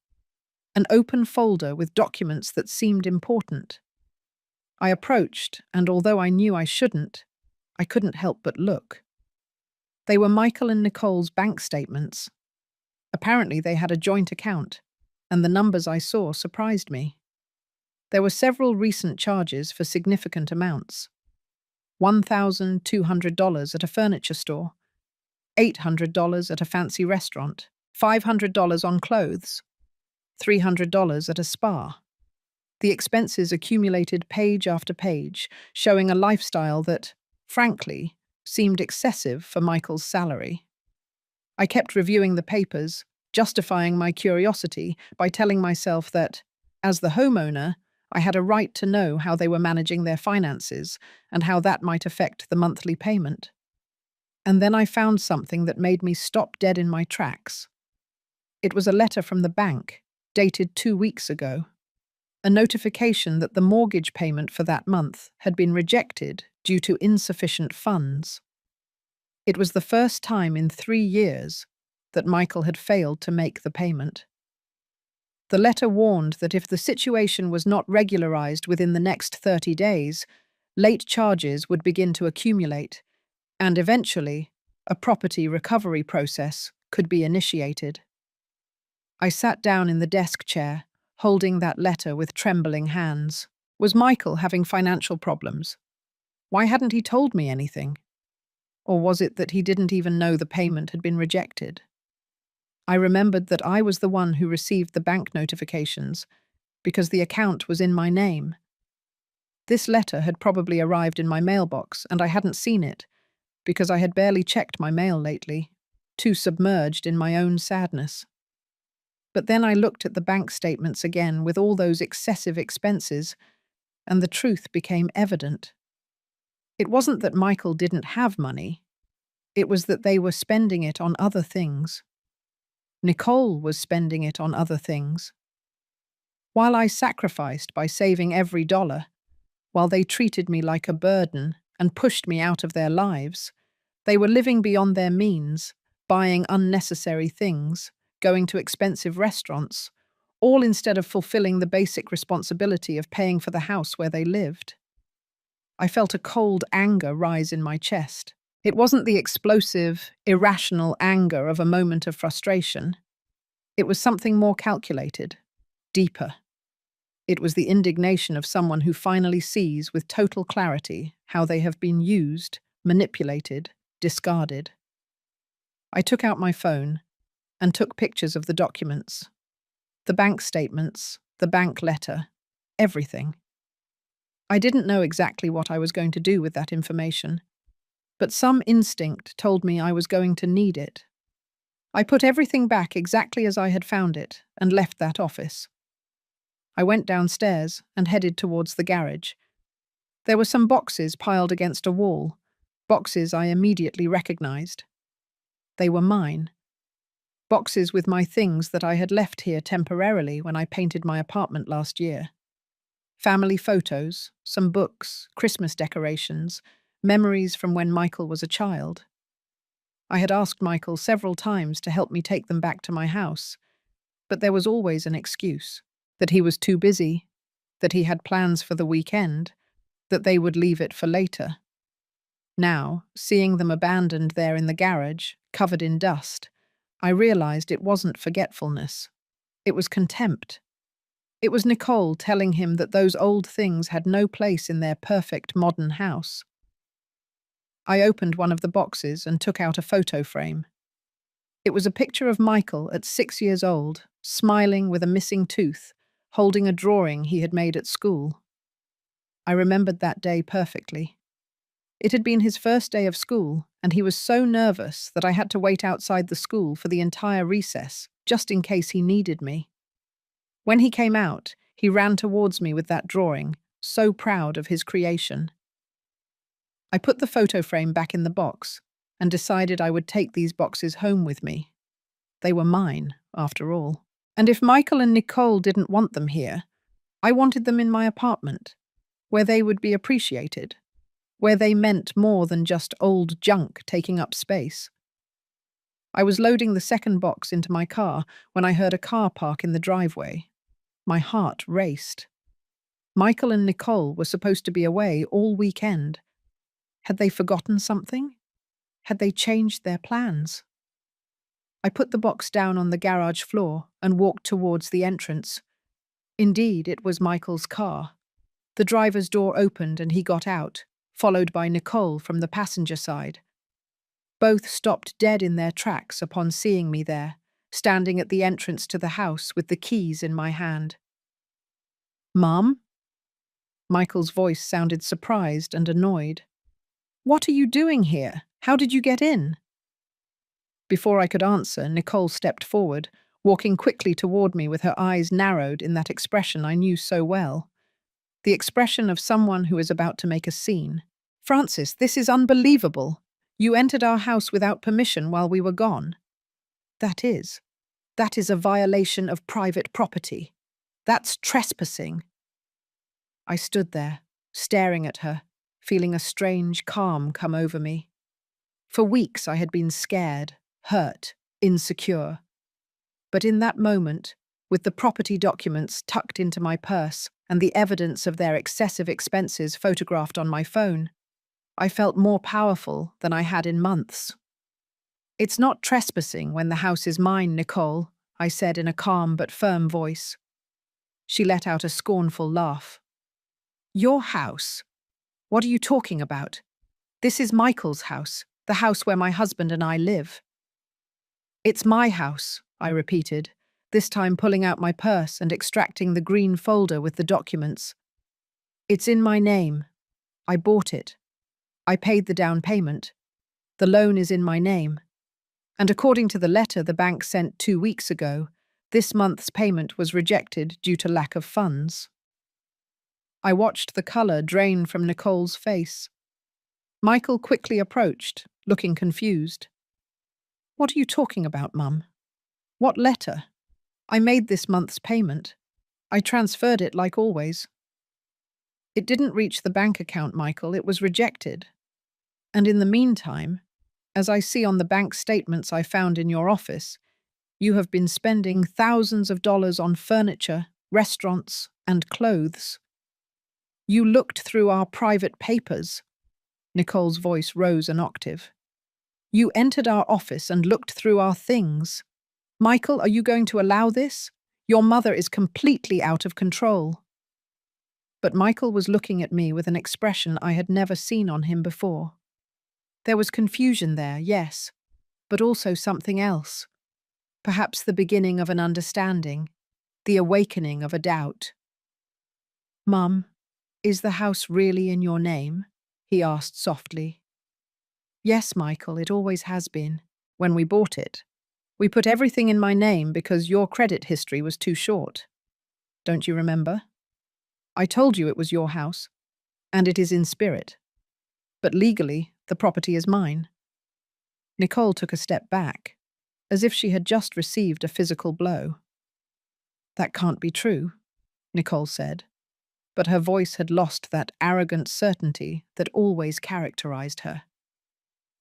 A: An open folder with documents that seemed important. I approached, and although I knew I shouldn't, I couldn't help but look. They were Michael and Nicole's bank statements. Apparently they had a joint account, and the numbers I saw surprised me. There were several recent charges for significant amounts. $1,200 at a furniture store, $800 at a fancy restaurant, $500 on clothes, $300 at a spa. The expenses accumulated page after page, showing a lifestyle that, frankly, seemed excessive for Michael's salary. I kept reviewing the papers, justifying my curiosity by telling myself that, as the homeowner, I had a right to know how they were managing their finances and how that might affect the monthly payment. And then I found something that made me stop dead in my tracks. It was a letter from the bank, dated 2 weeks ago. A notification that the mortgage payment for that month had been rejected due to insufficient funds. It was the first time in 3 years that Michael had failed to make the payment. The letter warned that if the situation was not regularized within the next 30 days, late charges would begin to accumulate, and eventually, a property recovery process could be initiated. I sat down in the desk chair, holding that letter with trembling hands. Was Michael having financial problems? Why hadn't he told me anything? Or was it that he didn't even know the payment had been rejected? I remembered that I was the one who received the bank notifications because the account was in my name. This letter had probably arrived in my mailbox and I hadn't seen it because I had barely checked my mail lately, too submerged in my own sadness. But then I looked at the bank statements again with all those excessive expenses, and the truth became evident. It wasn't that Michael didn't have money. It was that they were spending it on other things. Nicole was spending it on other things. While I sacrificed by saving every dollar, while they treated me like a burden and pushed me out of their lives, they were living beyond their means, buying unnecessary things, going to expensive restaurants, all instead of fulfilling the basic responsibility of paying for the house where they lived. I felt a cold anger rise in my chest. It wasn't the explosive, irrational anger of a moment of frustration. It was something more calculated, deeper. It was the indignation of someone who finally sees with total clarity how they have been used, manipulated, discarded. I took out my phone and took pictures of the documents, the bank statements, the bank letter, everything. I didn't know exactly what I was going to do with that information, but some instinct told me I was going to need it. I put everything back exactly as I had found it and left that office. I went downstairs and headed towards the garage. There were some boxes piled against a wall, boxes I immediately recognized. They were mine. Boxes with my things that I had left here temporarily when I painted my apartment last year. Family photos, some books, Christmas decorations, memories from when Michael was a child. I had asked Michael several times to help me take them back to my house, but there was always an excuse. That he was too busy, that he had plans for the weekend, that they would leave it for later. Now, seeing them abandoned there in the garage, covered in dust, I realized it wasn't forgetfulness. It was contempt. It was Nicole telling him that those old things had no place in their perfect modern house. I opened one of the boxes and took out a photo frame. It was a picture of Michael at 6 years old, smiling with a missing tooth, holding a drawing he had made at school. I remembered that day perfectly. It had been his first day of school, and he was so nervous that I had to wait outside the school for the entire recess, just in case he needed me. When he came out, he ran towards me with that drawing, so proud of his creation. I put the photo frame back in the box and decided I would take these boxes home with me. They were mine, after all. And if Michael and Nicole didn't want them here, I wanted them in my apartment, where they would be appreciated, where they meant more than just old junk taking up space. I was loading the second box into my car when I heard a car park in the driveway. My heart raced. Michael and Nicole were supposed to be away all weekend. Had they forgotten something? Had they changed their plans? I put the box down on the garage floor and walked towards the entrance. Indeed, it was Michael's car. The driver's door opened and he got out, followed by Nicole from the passenger side. Both stopped dead in their tracks upon seeing me there, standing at the entrance to the house with the keys in my hand. "Mom?" Michael's voice sounded surprised and annoyed. "What are you doing here? How did you get in?" Before I could answer, Nicole stepped forward, walking quickly toward me with her eyes narrowed in that expression I knew so well. The expression of someone who is about to make a scene. "Francis, this is unbelievable. You entered our house without permission while we were gone. That is a violation of private property. That's trespassing." I stood there, staring at her, feeling a strange calm come over me. For weeks I had been scared, hurt, insecure. But in that moment, with the property documents tucked into my purse and the evidence of their excessive expenses photographed on my phone, I felt more powerful than I had in months. "It's not trespassing when the house is mine, Nicole," I said in a calm but firm voice. She let out a scornful laugh. "Your house? What are you talking about? This is Michael's house, the house where my husband and I live." "It's my house," I repeated, this time pulling out my purse and extracting the green folder with the documents. "It's in my name. I bought it. I paid the down payment. The loan is in my name. And according to the letter the bank sent 2 weeks ago, this month's payment was rejected due to lack of funds." I watched the colour drain from Nicole's face. Michael quickly approached, looking confused. "What are you talking about, Mum? What letter? I made this month's payment. I transferred it like always." "It didn't reach the bank account, Michael. It was rejected. And in the meantime, as I see on the bank statements I found in your office, you have been spending thousands of dollars on furniture, restaurants, and clothes. You looked through our private papers." Nicole's voice rose an octave. "You entered our office and looked through our things. Michael, are you going to allow this? Your mother is completely out of control." But Michael was looking at me with an expression I had never seen on him before. There was confusion there, yes, but also something else. Perhaps the beginning of an understanding, the awakening of a doubt. "Mum, is the house really in your name?" he asked softly. "Yes, Michael, it always has been. When we bought it, we put everything in my name because your credit history was too short. Don't you remember? I told you it was your house, and it is in spirit. But legally, the property is mine." Nicole took a step back, as if she had just received a physical blow. "That can't be true," Nicole said, but her voice had lost that arrogant certainty that always characterized her.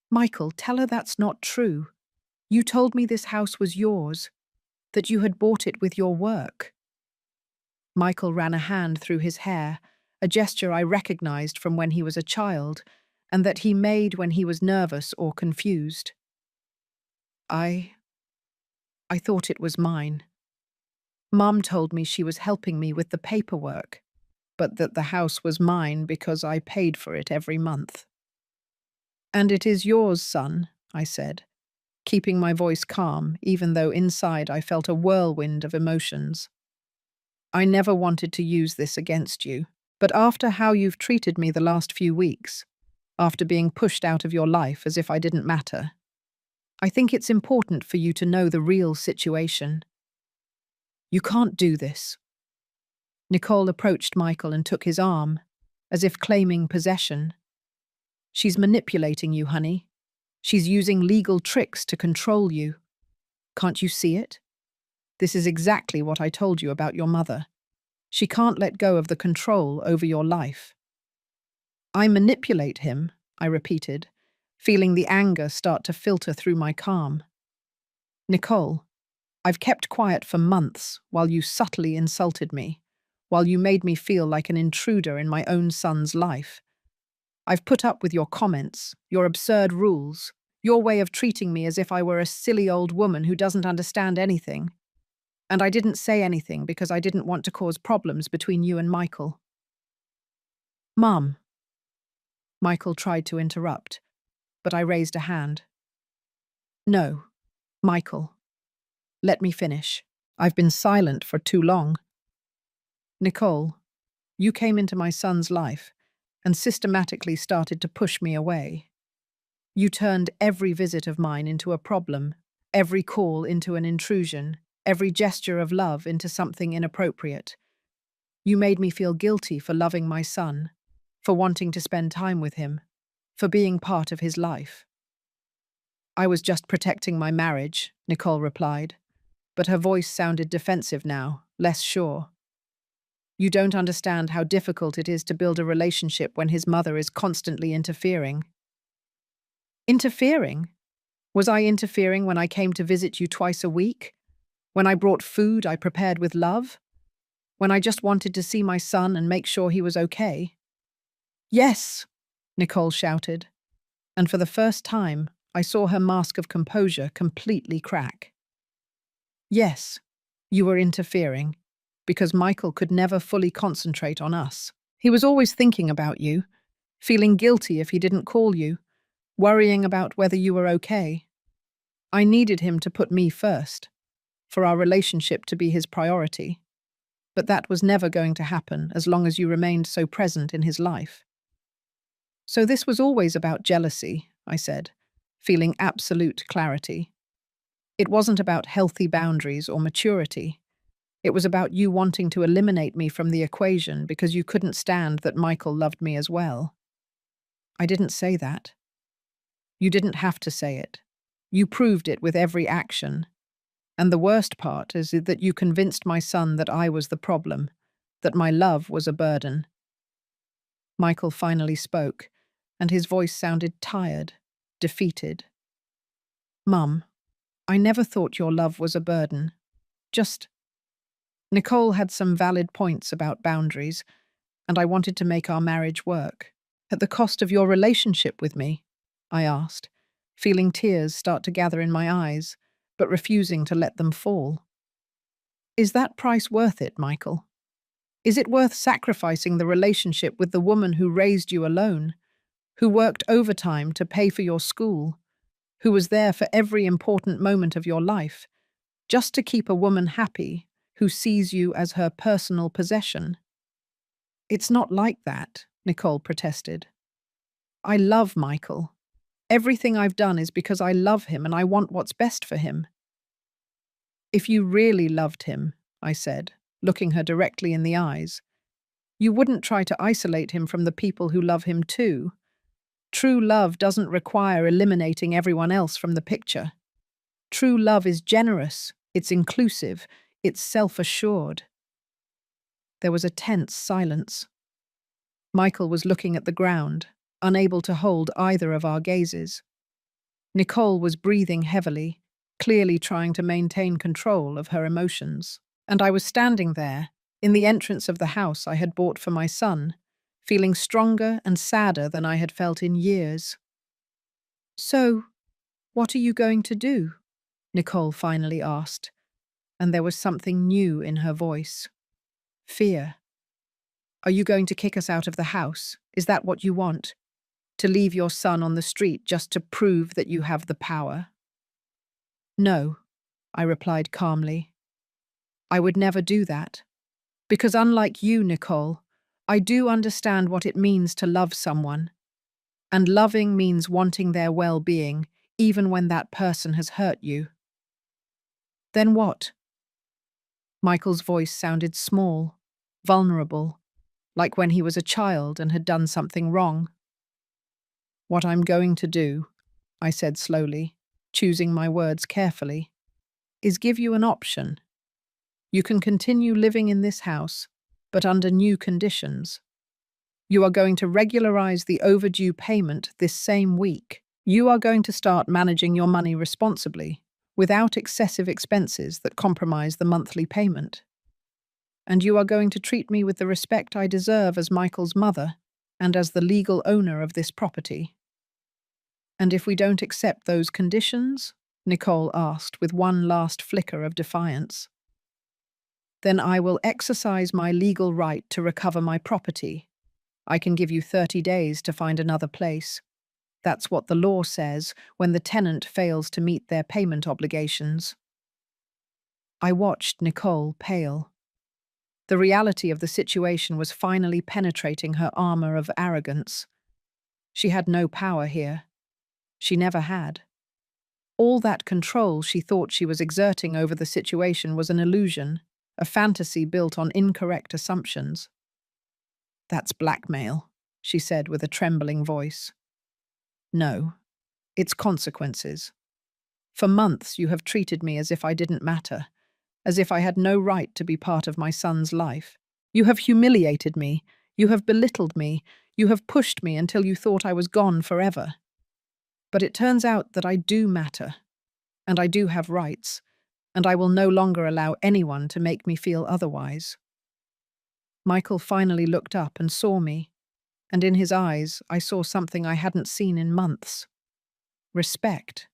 A: "Michael, tell her that's not true. You told me this house was yours, that you had bought it with your work." Michael ran a hand through his hair, a gesture I recognized from when he was a child, and that he made when he was nervous or confused. I thought it was mine. Mum told me she was helping me with the paperwork, but that the house was mine because I paid for it every month." "And it is yours, son," I said, keeping my voice calm, even though inside I felt a whirlwind of emotions. "I never wanted to use this against you, but after how you've treated me the last few weeks, after being pushed out of your life as if I didn't matter, I think it's important for you to know the real situation. You can't do this." Nicole approached Michael and took his arm, as if claiming possession. "She's manipulating you, honey. She's using legal tricks to control you. Can't you see it? This is exactly what I told you about your mother. She can't let go of the control over your life." "I manipulate him," I repeated, feeling the anger start to filter through my calm. "Nicole, I've kept quiet for months while you subtly insulted me, while you made me feel like an intruder in my own son's life. I've put up with your comments, your absurd rules, your way of treating me as if I were a silly old woman who doesn't understand anything. And I didn't say anything because I didn't want to cause problems between you and Michael." "Mum." Michael tried to interrupt, but I raised a hand. "No, Michael. Let me finish. I've been silent for too long. Nicole, you came into my son's life and systematically started to push me away. You turned every visit of mine into a problem, every call into an intrusion, every gesture of love into something inappropriate. You made me feel guilty for loving my son, for wanting to spend time with him, for being part of his life." "I was just protecting my marriage," Nicole replied, but her voice sounded defensive now, less sure. "You don't understand how difficult it is to build a relationship when his mother is constantly interfering." "Interfering? Was I interfering when I came to visit you twice a week? When I brought food I prepared with love? When I just wanted to see my son and make sure he was okay? Yes, Nicole shouted, and for the first time I saw her mask of composure completely crack. Yes, you were interfering, because Michael could never fully concentrate on us. He was always thinking about you, feeling guilty if he didn't call you, worrying about whether you were okay. I needed him to put me first, for our relationship to be his priority. But that was never going to happen as long as you remained so present in his life. So this was always about jealousy, I said, feeling absolute clarity. It wasn't about healthy boundaries or maturity. It was about you wanting to eliminate me from the equation because you couldn't stand that Michael loved me as well. I didn't say that. You didn't have to say it. You proved it with every action. And the worst part is that you convinced my son that I was the problem, that my love was a burden. Michael finally spoke, and his voice sounded tired, defeated. Mum, I never thought your love was a burden. Just… Nicole had some valid points about boundaries, and I wanted to make our marriage work. At the cost of your relationship with me? I asked, feeling tears start to gather in my eyes, but refusing to let them fall. Is that price worth it, Michael? Is it worth sacrificing the relationship with the woman who raised you alone, who worked overtime to pay for your school, who was there for every important moment of your life, just to keep a woman happy who sees you as her personal possession? It's not like that, Nicole protested. I love Michael. Everything I've done is because I love him and I want what's best for him. If you really loved him, I said, looking her directly in the eyes, you wouldn't try to isolate him from the people who love him too. True love doesn't require eliminating everyone else from the picture. True love is generous, it's inclusive, it's self-assured. There was a tense silence. Michael was looking at the ground, unable to hold either of our gazes. Nicole was breathing heavily, clearly trying to maintain control of her emotions. And I was standing there, in the entrance of the house I had bought for my son, feeling stronger and sadder than I had felt in years. So, what are you going to do? Nicole finally asked, and there was something new in her voice. Fear. Are you going to kick us out of the house? Is that what you want? To leave your son on the street just to prove that you have the power? No, I replied calmly. I would never do that. Because unlike you, Nicole, I do understand what it means to love someone. And loving means wanting their well-being, even when that person has hurt you. Then what? Michael's voice sounded small, vulnerable, like when he was a child and had done something wrong. What I'm going to do, I said slowly, choosing my words carefully, is give you an option. You can continue living in this house, but under new conditions. You are going to regularize the overdue payment this same week. You are going to start managing your money responsibly, without excessive expenses that compromise the monthly payment. And you are going to treat me with the respect I deserve as Michael's mother and as the legal owner of this property. And if we don't accept those conditions? Nicole asked with one last flicker of defiance. Then I will exercise my legal right to recover my property. I can give you 30 days to find another place. That's what the law says when the tenant fails to meet their payment obligations. I watched Nicole pale. The reality of the situation was finally penetrating her armor of arrogance. She had no power here. She never had. All that control she thought she was exerting over the situation was an illusion, a fantasy built on incorrect assumptions. That's blackmail, she said with a trembling voice. No, it's consequences. For months you have treated me as if I didn't matter, as if I had no right to be part of my son's life. You have humiliated me, you have belittled me, you have pushed me until you thought I was gone forever. But it turns out that I do matter, and I do have rights, and I will no longer allow anyone to make me feel otherwise. Michael finally looked up and saw me, and in his eyes I saw something I hadn't seen in months. Respect.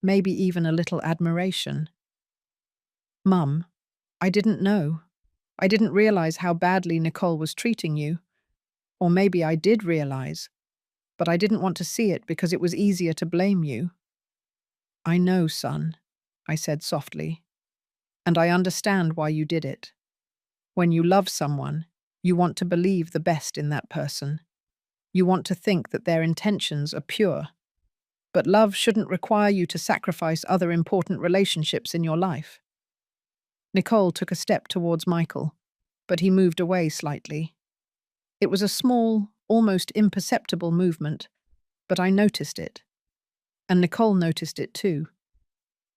A: Maybe even a little admiration. Mum, I didn't know. I didn't realize how badly Nicole was treating you. Or maybe I did realize, but I didn't want to see it because it was easier to blame you. I know, son, I said softly, and I understand why you did it. When you love someone, you want to believe the best in that person. You want to think that their intentions are pure. But love shouldn't require you to sacrifice other important relationships in your life. Nicole took a step towards Michael, but he moved away slightly. It was a small, almost imperceptible movement, but I noticed it. And Nicole noticed it too.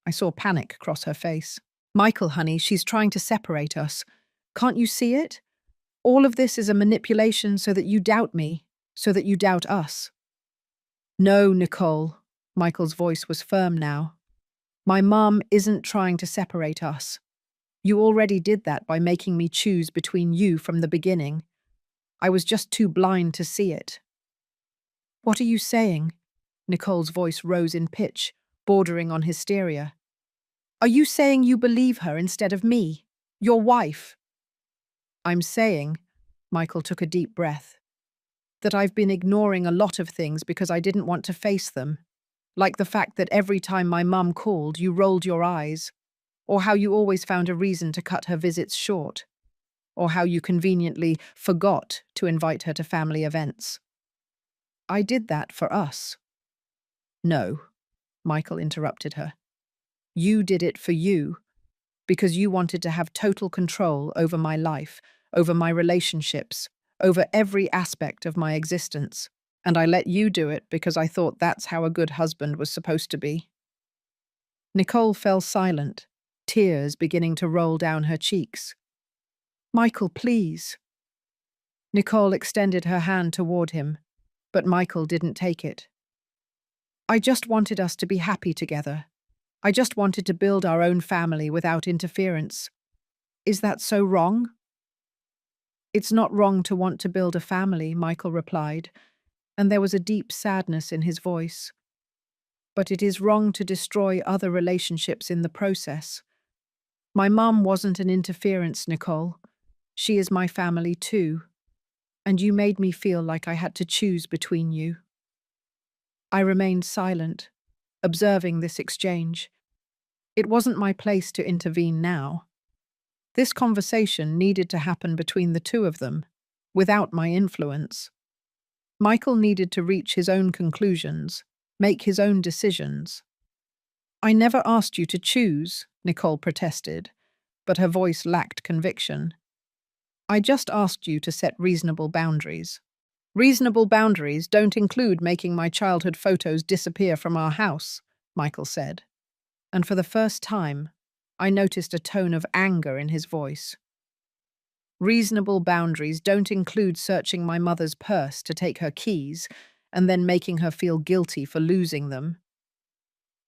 A: I saw panic cross her face. Michael, honey, she's trying to separate us. Can't you see it? All of this is a manipulation so that you doubt me, so that you doubt us. No, Nicole. Michael's voice was firm now. My mom isn't trying to separate us. You already did that by making me choose between you from the beginning. I was just too blind to see it. What are you saying? Nicole's voice rose in pitch, bordering on hysteria. Are you saying you believe her instead of me, your wife? I'm saying, Michael took a deep breath, that I've been ignoring a lot of things because I didn't want to face them. Like the fact that every time my mum called, you rolled your eyes, or how you always found a reason to cut her visits short, or how you conveniently forgot to invite her to family events. I did that for us. No, Michael interrupted her. You did it for you, because you wanted to have total control over my life, over my relationships, over every aspect of my existence. And I let you do it because I thought that's how a good husband was supposed to be. Nicole fell silent, tears beginning to roll down her cheeks. Michael, please. Nicole extended her hand toward him, but Michael didn't take it. I just wanted us to be happy together. I just wanted to build our own family without interference. Is that so wrong? It's not wrong to want to build a family, Michael replied, and there was a deep sadness in his voice. But it is wrong to destroy other relationships in the process. My mum wasn't an interference, Nicole. She is my family too, and you made me feel like I had to choose between you. I remained silent, observing this exchange. It wasn't my place to intervene now. This conversation needed to happen between the two of them, without my influence. Michael needed to reach his own conclusions, make his own decisions. I never asked you to choose, Nicole protested, but her voice lacked conviction. I just asked you to set reasonable boundaries. Reasonable boundaries don't include making my childhood photos disappear from our house, Michael said. And for the first time, I noticed a tone of anger in his voice. Reasonable boundaries don't include searching my mother's purse to take her keys and then making her feel guilty for losing them.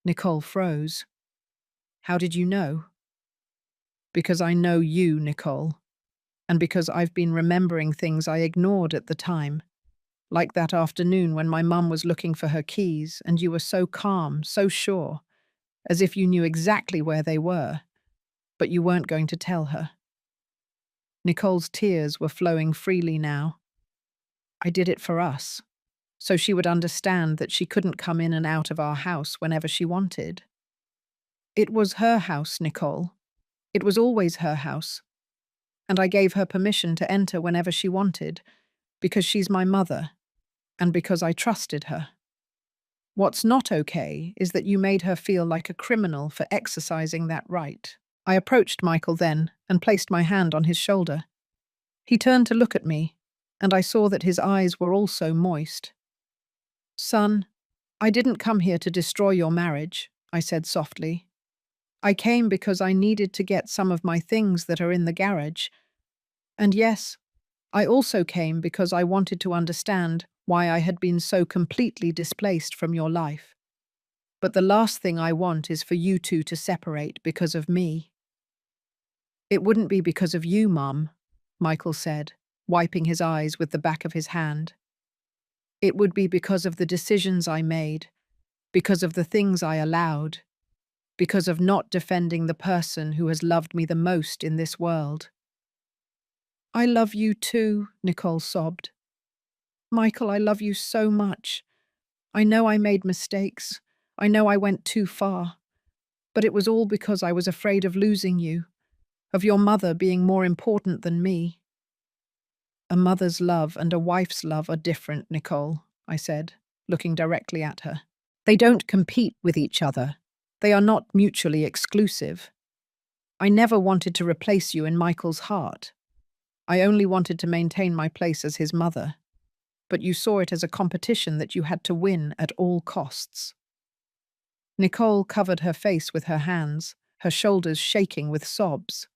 A: Nicole froze. How did you know? Because I know you, Nicole, and because I've been remembering things I ignored at the time. Like that afternoon when my mum was looking for her keys and you were so calm, so sure, as if you knew exactly where they were, but you weren't going to tell her. Nicole's tears were flowing freely now. I did it for us, so she would understand that she couldn't come in and out of our house whenever she wanted. It was her house, Nicole. It was always her house. And I gave her permission to enter whenever she wanted, because she's my mother, and because I trusted her. What's not okay is that you made her feel like a criminal for exercising that right. I approached Michael then and placed my hand on his shoulder. He turned to look at me, and I saw that his eyes were also moist. Son, I didn't come here to destroy your marriage, I said softly. I came because I needed to get some of my things that are in the garage. And yes, I also came because I wanted to understand why I had been so completely displaced from your life. But the last thing I want is for you two to separate because of me. It wouldn't be because of you, Mum, Michael said, wiping his eyes with the back of his hand. It would be because of the decisions I made, because of the things I allowed, because of not defending the person who has loved me the most in this world. I love you too, Nicole sobbed. Michael, I love you so much. I know I made mistakes. I know I went too far. But it was all because I was afraid of losing you, of your mother being more important than me. A mother's love and a wife's love are different, Nicole, I said, looking directly at her. They don't compete with each other. They are not mutually exclusive. I never wanted to replace you in Michael's heart. I only wanted to maintain my place as his mother. But you saw it as a competition that you had to win at all costs. Nicole covered her face with her hands, her shoulders shaking with sobs.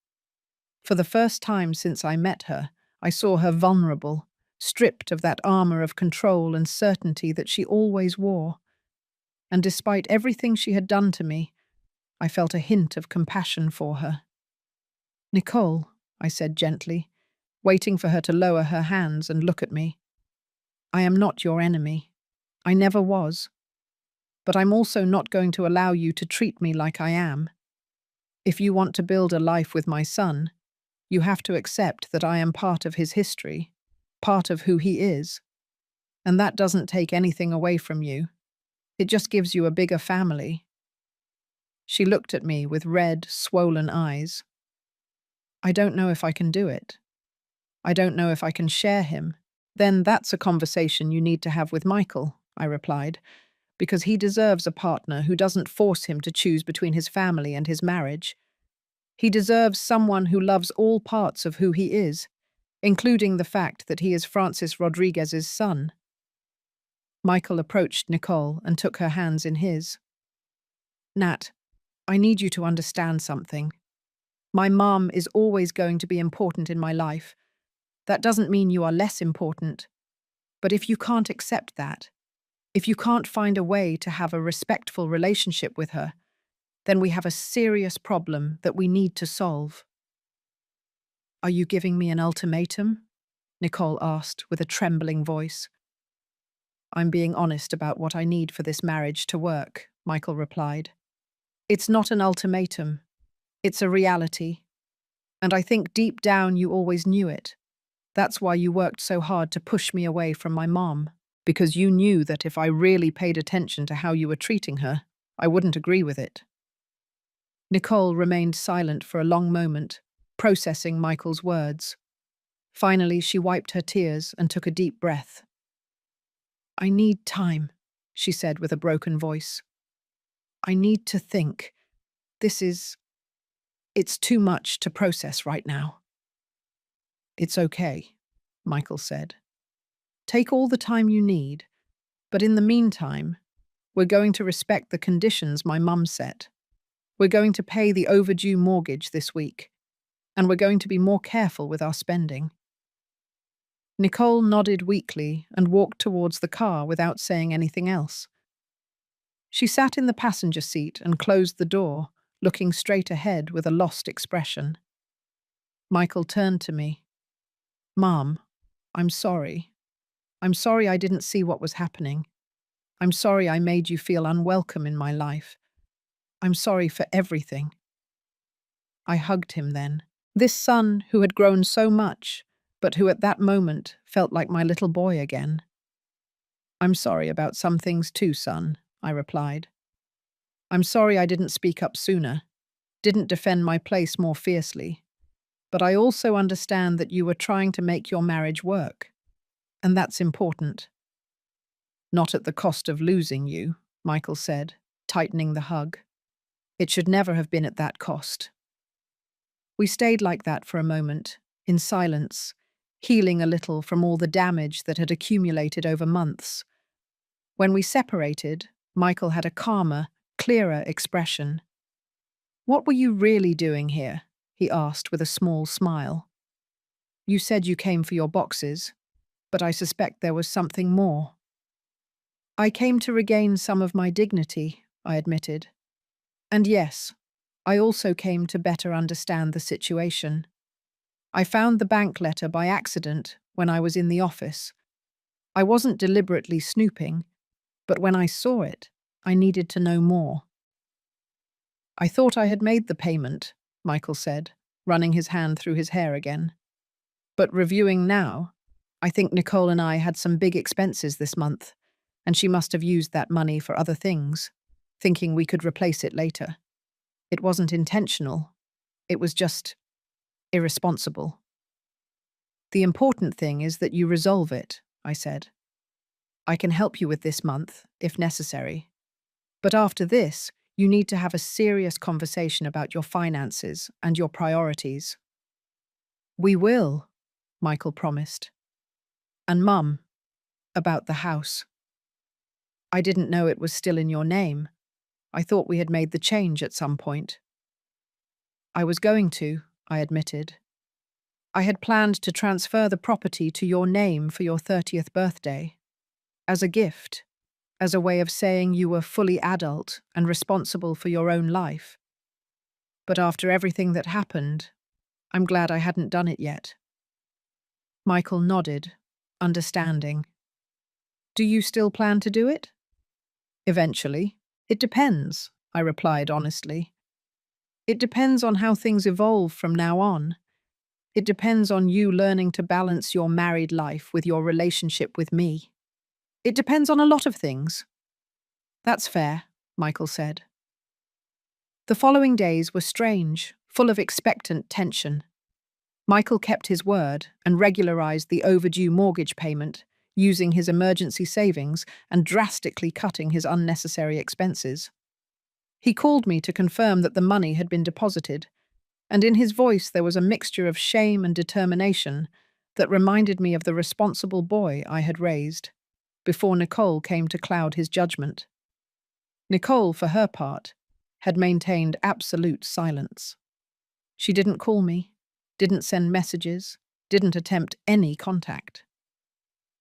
A: For the first time since I met her, I saw her vulnerable, stripped of that armor of control and certainty that she always wore. And despite everything she had done to me, I felt a hint of compassion for her. Nicole, I said gently, waiting for her to lower her hands and look at me. I am not your enemy. I never was. But I'm also not going to allow you to treat me like I am. If you want to build a life with my son, you have to accept that I am part of his history, part of who he is. And that doesn't take anything away from you. It just gives you a bigger family. She looked at me with red, swollen eyes. I don't know if I can do it. I don't know if I can share him. Then that's a conversation you need to have with Michael, I replied, because he deserves a partner who doesn't force him to choose between his family and his marriage. He deserves someone who loves all parts of who he is, including the fact that he is Francis Rodriguez's son. Michael approached Nicole and took her hands in his. Nat, I need you to understand something. My mom is always going to be important in my life. That doesn't mean you are less important. But if you can't accept that, if you can't find a way to have a respectful relationship with her, then we have a serious problem that we need to solve. Are you giving me an ultimatum? Nicole asked with a trembling voice. I'm being honest about what I need for this marriage to work, Michael replied. It's not an ultimatum. It's a reality. And I think deep down you always knew it. That's why you worked so hard to push me away from my mom, because you knew that if I really paid attention to how you were treating her, I wouldn't agree with it. Nicole remained silent for a long moment, processing Michael's words. Finally, she wiped her tears and took a deep breath. I need time, she said with a broken voice. I need to think. It's too much to process right now. It's okay, Michael said. Take all the time you need, but in the meantime, we're going to respect the conditions my mum set. We're going to pay the overdue mortgage this week, and we're going to be more careful with our spending. Nicole nodded weakly and walked towards the car without saying anything else. She sat in the passenger seat and closed the door, looking straight ahead with a lost expression. Michael turned to me. Mom, I'm sorry. I'm sorry I didn't see what was happening. I'm sorry I made you feel unwelcome in my life. I'm sorry for everything. I hugged him then. This son who had grown so much, but who at that moment felt like my little boy again. I'm sorry about some things too, son, I replied. I'm sorry I didn't speak up sooner, didn't defend my place more fiercely. But I also understand that you were trying to make your marriage work. And that's important. Not at the cost of losing you, Michael said, tightening the hug. It should never have been at that cost. We stayed like that for a moment, in silence, healing a little from all the damage that had accumulated over months. When we separated, Michael had a calmer, clearer expression. What were you really doing here? He asked with a small smile. You said you came for your boxes, but I suspect there was something more. I came to regain some of my dignity, I admitted. And yes, I also came to better understand the situation. I found the bank letter by accident when I was in the office. I wasn't deliberately snooping, but when I saw it, I needed to know more. I thought I had made the payment, Michael said, running his hand through his hair again. But reviewing now, I think Nicole and I had some big expenses this month, and she must have used that money for other things, thinking we could replace it later. It wasn't intentional. It was just irresponsible. The important thing is that you resolve it, I said. I can help you with this month, if necessary. But after this, you need to have a serious conversation about your finances and your priorities. We will, Michael promised. And Mum, about the house. I didn't know it was still in your name. I thought we had made the change at some point. I was going to, I admitted. I had planned to transfer the property to your name for your 30th birthday. As a gift, as a way of saying you were fully adult and responsible for your own life. But after everything that happened, I'm glad I hadn't done it yet. Michael nodded, understanding. Do you still plan to do it? Eventually. It depends, I replied honestly. It depends on how things evolve from now on. It depends on you learning to balance your married life with your relationship with me. It depends on a lot of things. That's fair, Michael said. The following days were strange, full of expectant tension. Michael kept his word and regularized the overdue mortgage payment, using his emergency savings and drastically cutting his unnecessary expenses. He called me to confirm that the money had been deposited, and in his voice there was a mixture of shame and determination that reminded me of the responsible boy I had raised, before Nicole came to cloud his judgment. Nicole, for her part, had maintained absolute silence. She didn't call me, didn't send messages, didn't attempt any contact.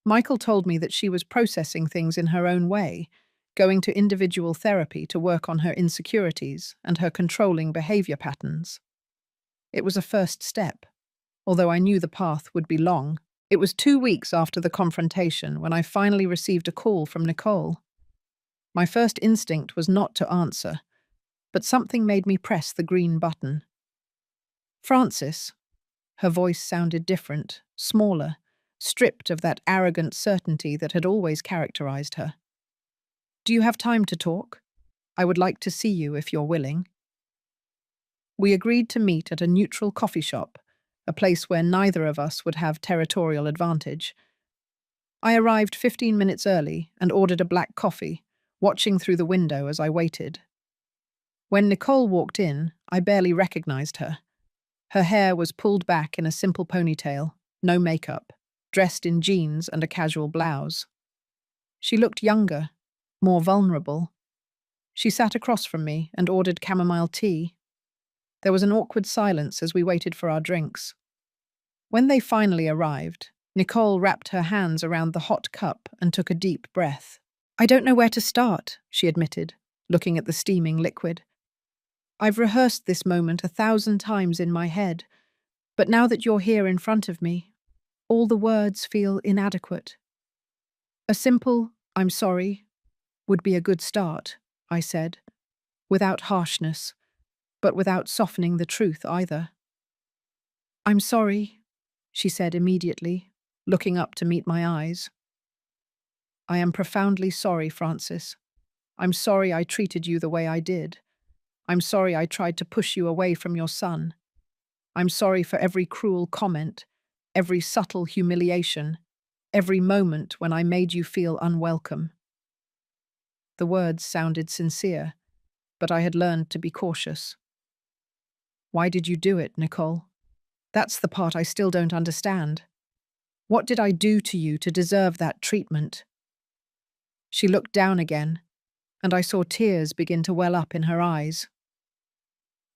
A: Michael told me that she was processing things in her own way, going to individual therapy to work on her insecurities and her controlling behavior patterns. It was a first step, although I knew the path would be long. It was 2 weeks after the confrontation when I finally received a call from Nicole. My first instinct was not to answer, but something made me press the green button. Francis. Her voice sounded different, smaller, stripped of that arrogant certainty that had always characterized her. Do you have time to talk? I would like to see you if you're willing. We agreed to meet at a neutral coffee shop, a place where neither of us would have territorial advantage. I arrived 15 minutes early and ordered a black coffee, watching through the window as I waited. When Nicole walked in, I barely recognized her. Her hair was pulled back in a simple ponytail, no makeup, dressed in jeans and a casual blouse. She looked younger, more vulnerable. She sat across from me and ordered chamomile tea. There was an awkward silence as we waited for our drinks. When they finally arrived, Nicole wrapped her hands around the hot cup and took a deep breath. I don't know where to start, she admitted, looking at the steaming liquid. I've rehearsed this moment 1,000 times in my head, but now that you're here in front of me, all the words feel inadequate. A simple, I'm sorry, would be a good start, I said, without harshness, but without softening the truth either. I'm sorry, she said immediately, looking up to meet my eyes. I am profoundly sorry, Francis. I'm sorry I treated you the way I did. I'm sorry I tried to push you away from your son. I'm sorry for every cruel comment, every subtle humiliation, every moment when I made you feel unwelcome. The words sounded sincere, but I had learned to be cautious. Why did you do it, Nicole? That's the part I still don't understand. What did I do to you to deserve that treatment? She looked down again, and I saw tears begin to well up in her eyes.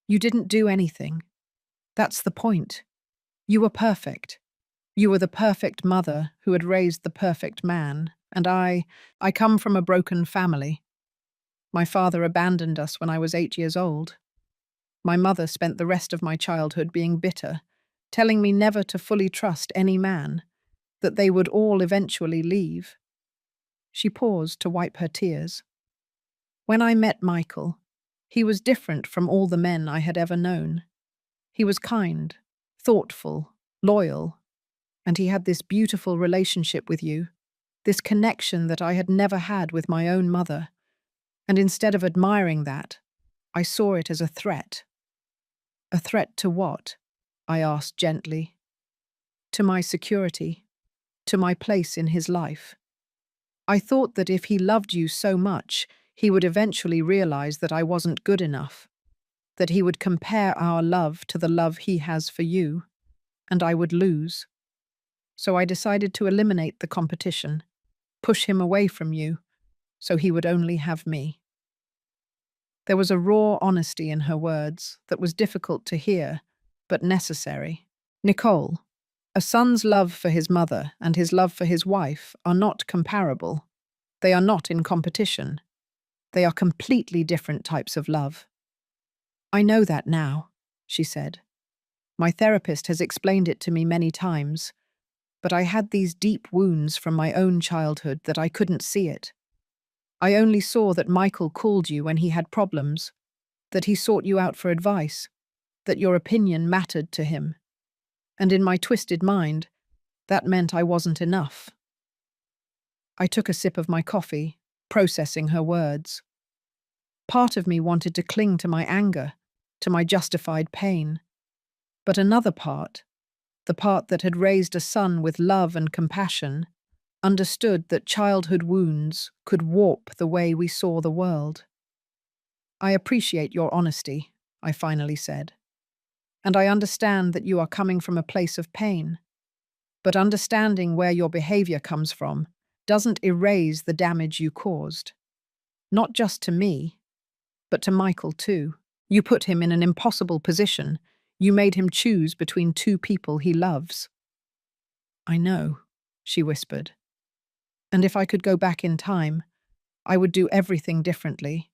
A: You didn't do anything. That's the point. You were perfect. You were the perfect mother who had raised the perfect man, and I come from a broken family. My father abandoned us when I was 8 years old. My mother spent the rest of my childhood being bitter, telling me never to fully trust any man, that they would all eventually leave. She paused to wipe her tears. When I met Michael, he was different from all the men I had ever known. He was kind, thoughtful, loyal, and he had this beautiful relationship with you, this connection that I had never had with my own mother. And instead of admiring that, I saw it as a threat. A threat to what? I asked gently. To my security, to my place in his life. I thought that if he loved you so much, he would eventually realize that I wasn't good enough, that he would compare our love to the love he has for you, and I would lose. So I decided to eliminate the competition, push him away from you, so he would only have me. There was a raw honesty in her words that was difficult to hear, but necessary. Nicole, a son's love for his mother and his love for his wife are not comparable. They are not in competition. They are completely different types of love. I know that now, she said. My therapist has explained it to me many times, but I had these deep wounds from my own childhood that I couldn't see it. I only saw that Michael called you when he had problems, that he sought you out for advice, that your opinion mattered to him. And in my twisted mind, that meant I wasn't enough. I took a sip of my coffee, processing her words. Part of me wanted to cling to my anger, to my justified pain. But another part, the part that had raised a son with love and compassion, understood that childhood wounds could warp the way we saw the world. I appreciate your honesty, I finally said. And I understand that you are coming from a place of pain. But understanding where your behavior comes from doesn't erase the damage you caused. Not just to me, but to Michael too. You put him in an impossible position. You made him choose between two people he loves. I know, she whispered. And if I could go back in time, I would do everything differently.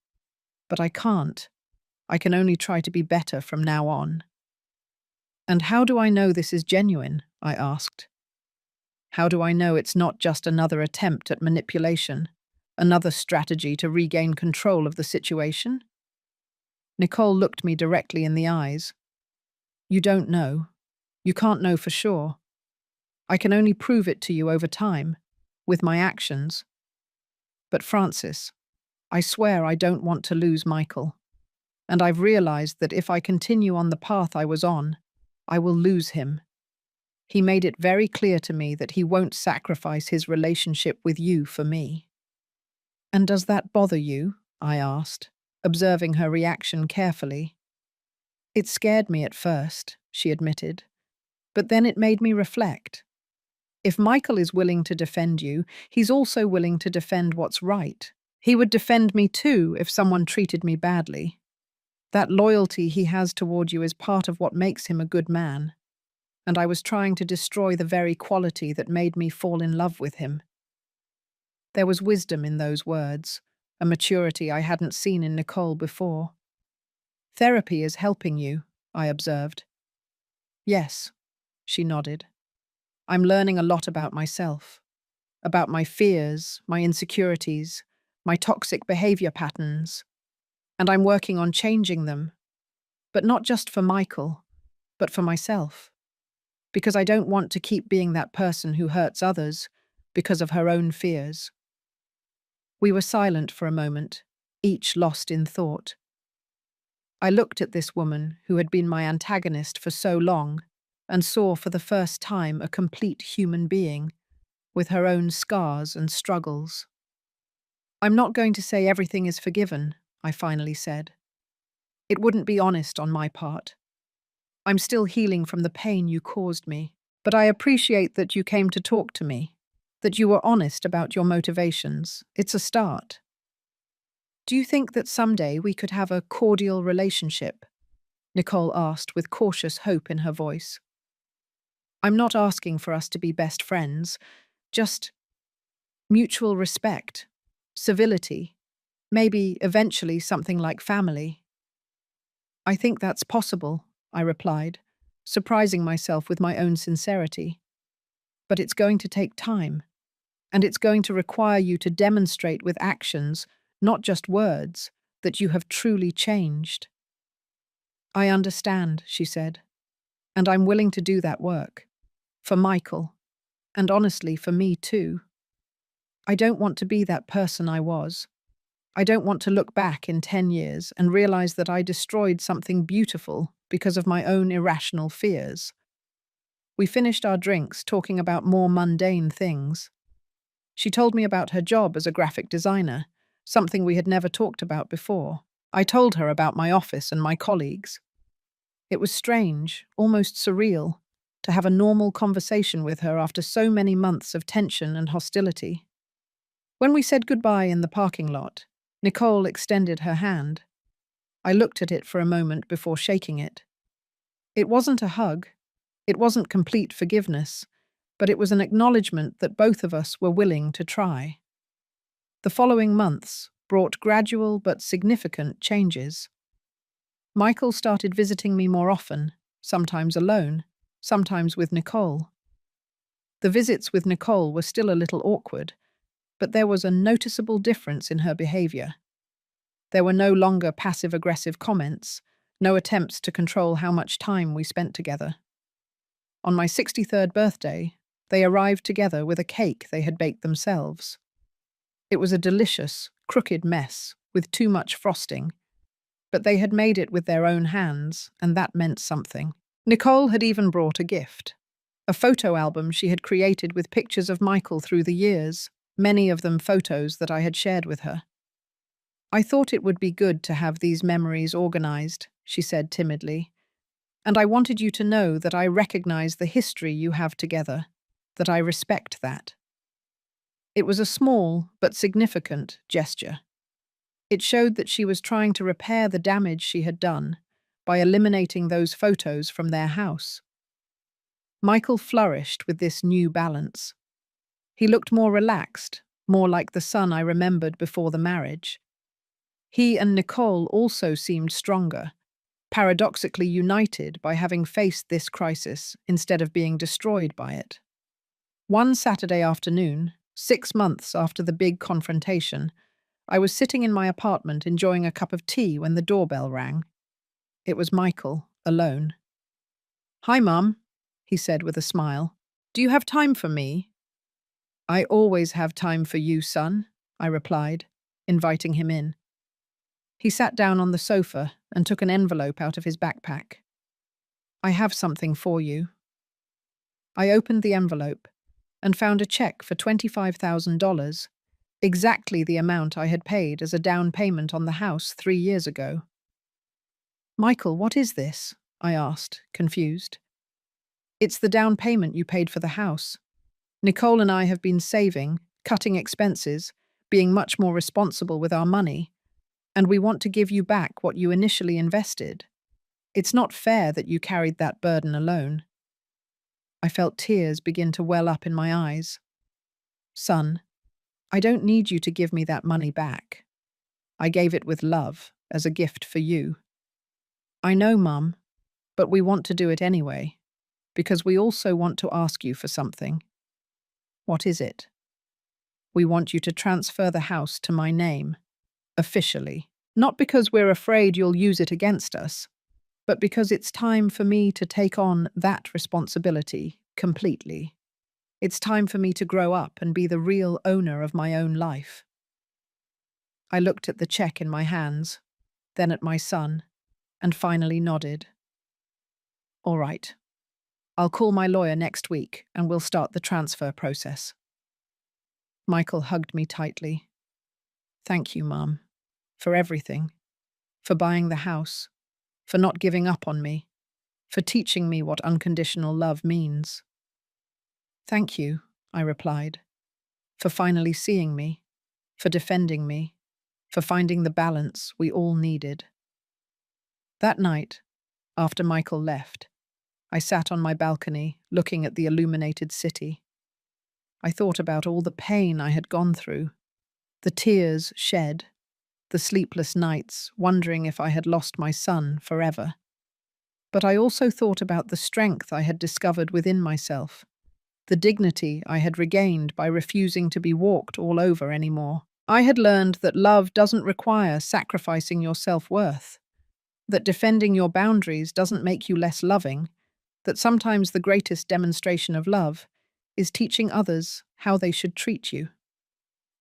A: But I can't. I can only try to be better from now on. And how do I know this is genuine? I asked. How do I know it's not just another attempt at manipulation, another strategy to regain control of the situation? Nicole looked me directly in the eyes. You don't know. You can't know for sure. I can only prove it to you over time, with my actions. But Francis, I swear I don't want to lose Michael. And I've realized that if I continue on the path I was on, I will lose him. He made it very clear to me that he won't sacrifice his relationship with you for me. And does that bother you? I asked, observing her reaction carefully. It scared me at first, she admitted, but then it made me reflect. If Michael is willing to defend you, he's also willing to defend what's right. He would defend me too if someone treated me badly. That loyalty he has toward you is part of what makes him a good man. And I was trying to destroy the very quality that made me fall in love with him. There was wisdom in those words, a maturity I hadn't seen in Nicole before. Therapy is helping you, I observed. Yes, she nodded. I'm learning a lot about myself, about my fears, my insecurities, my toxic behavior patterns, and I'm working on changing them, but not just for Michael, but for myself. Because I don't want to keep being that person who hurts others because of her own fears. We were silent for a moment, each lost in thought. I looked at this woman who had been my antagonist for so long and saw for the first time a complete human being with her own scars and struggles. I'm not going to say everything is forgiven, I finally said. It wouldn't be honest on my part. I'm still healing from the pain you caused me, but I appreciate that you came to talk to me, that you were honest about your motivations. It's a start. Do you think that someday we could have a cordial relationship? Nicole asked with cautious hope in her voice. I'm not asking for us to be best friends, just mutual respect, civility, Maybe, eventually, something like family. I think that's possible, I replied, surprising myself with my own sincerity. But it's going to take time, and it's going to require you to demonstrate with actions, not just words, that you have truly changed. I understand, she said, and I'm willing to do that work. For Michael, and honestly, for me too. I don't want to be that person I was. I don't want to look back in 10 years and realize that I destroyed something beautiful because of my own irrational fears. We finished our drinks talking about more mundane things. She told me about her job as a graphic designer, something we had never talked about before. I told her about my office and my colleagues. It was strange, almost surreal, to have a normal conversation with her after so many months of tension and hostility. When we said goodbye in the parking lot, Nicole extended her hand. I looked at it for a moment before shaking it. It wasn't a hug. It wasn't complete forgiveness, but it was an acknowledgement that both of us were willing to try. The following months brought gradual but significant changes. Michael started visiting me more often, sometimes alone, sometimes with Nicole. The visits with Nicole were still a little awkward, but there was a noticeable difference in her behavior. There were no longer passive-aggressive comments, no attempts to control how much time we spent together. On my 63rd birthday, they arrived together with a cake they had baked themselves. It was a delicious, crooked mess with too much frosting, but they had made it with their own hands, and that meant something. Nicole had even brought a gift, a photo album she had created with pictures of Michael through the years, many of them photos that I had shared with her. I thought it would be good to have these memories organized, she said timidly, and I wanted you to know that I recognize the history you have together, that I respect that. It was a small but significant gesture. It showed that she was trying to repair the damage she had done by eliminating those photos from their house. Michael flourished with this new balance. He looked more relaxed, more like the son I remembered before the marriage. He and Nicole also seemed stronger, paradoxically united by having faced this crisis instead of being destroyed by it. One Saturday afternoon, 6 months after the big confrontation, I was sitting in my apartment enjoying a cup of tea when the doorbell rang. It was Michael, alone. "Hi, Mum," he said with a smile. "Do you have time for me?" "I always have time for you, son," I replied, inviting him in. He sat down on the sofa and took an envelope out of his backpack. "I have something for you." I opened the envelope and found a check for $25,000, exactly the amount I had paid as a down payment on the house 3 years ago. "Michael, what is this?" I asked, confused. "It's the down payment you paid for the house. Nicole and I have been saving, cutting expenses, being much more responsible with our money, and we want to give you back what you initially invested. It's not fair that you carried that burden alone." I felt tears begin to well up in my eyes. "Son, I don't need you to give me that money back. I gave it with love, as a gift for you." "I know, Mum, but we want to do it anyway, because we also want to ask you for something." "What is it?" "We want you to transfer the house to my name, officially. Not because we're afraid you'll use it against us, but because it's time for me to take on that responsibility completely. It's time for me to grow up and be the real owner of my own life." I looked at the check in my hands, then at my son, and finally nodded. "All right. I'll call my lawyer next week and we'll start the transfer process." Michael hugged me tightly. "Thank you, Mum, for everything, for buying the house, for not giving up on me, for teaching me what unconditional love means." "Thank you," I replied, "for finally seeing me, for defending me, for finding the balance we all needed." That night, after Michael left, I sat on my balcony looking at the illuminated city. I thought about all the pain I had gone through, the tears shed, the sleepless nights, wondering if I had lost my son forever. But I also thought about the strength I had discovered within myself, the dignity I had regained by refusing to be walked all over anymore. I had learned that love doesn't require sacrificing your self-worth, that defending your boundaries doesn't make you less loving, that sometimes the greatest demonstration of love is teaching others how they should treat you.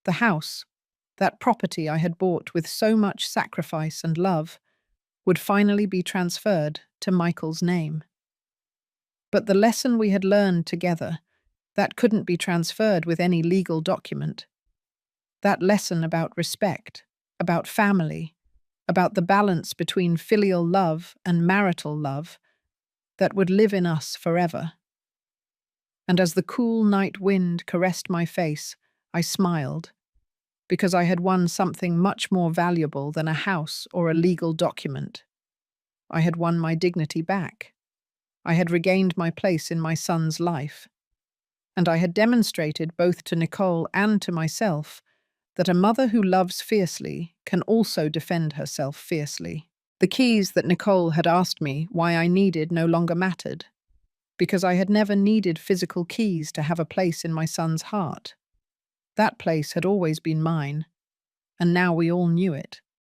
A: The house, that property I had bought with so much sacrifice and love, would finally be transferred to Michael's name. But the lesson we had learned together, that couldn't be transferred with any legal document. That lesson about respect, about family, about the balance between filial love and marital love, that would live in us forever. And as the cool night wind caressed my face, I smiled, because I had won something much more valuable than a house or a legal document. I had won my dignity back. I had regained my place in my son's life. And I had demonstrated both to Nicole and to myself that a mother who loves fiercely can also defend herself fiercely. The keys that Nicole had asked me why I needed no longer mattered, because I had never needed physical keys to have a place in my son's heart. That place had always been mine, and now we all knew it.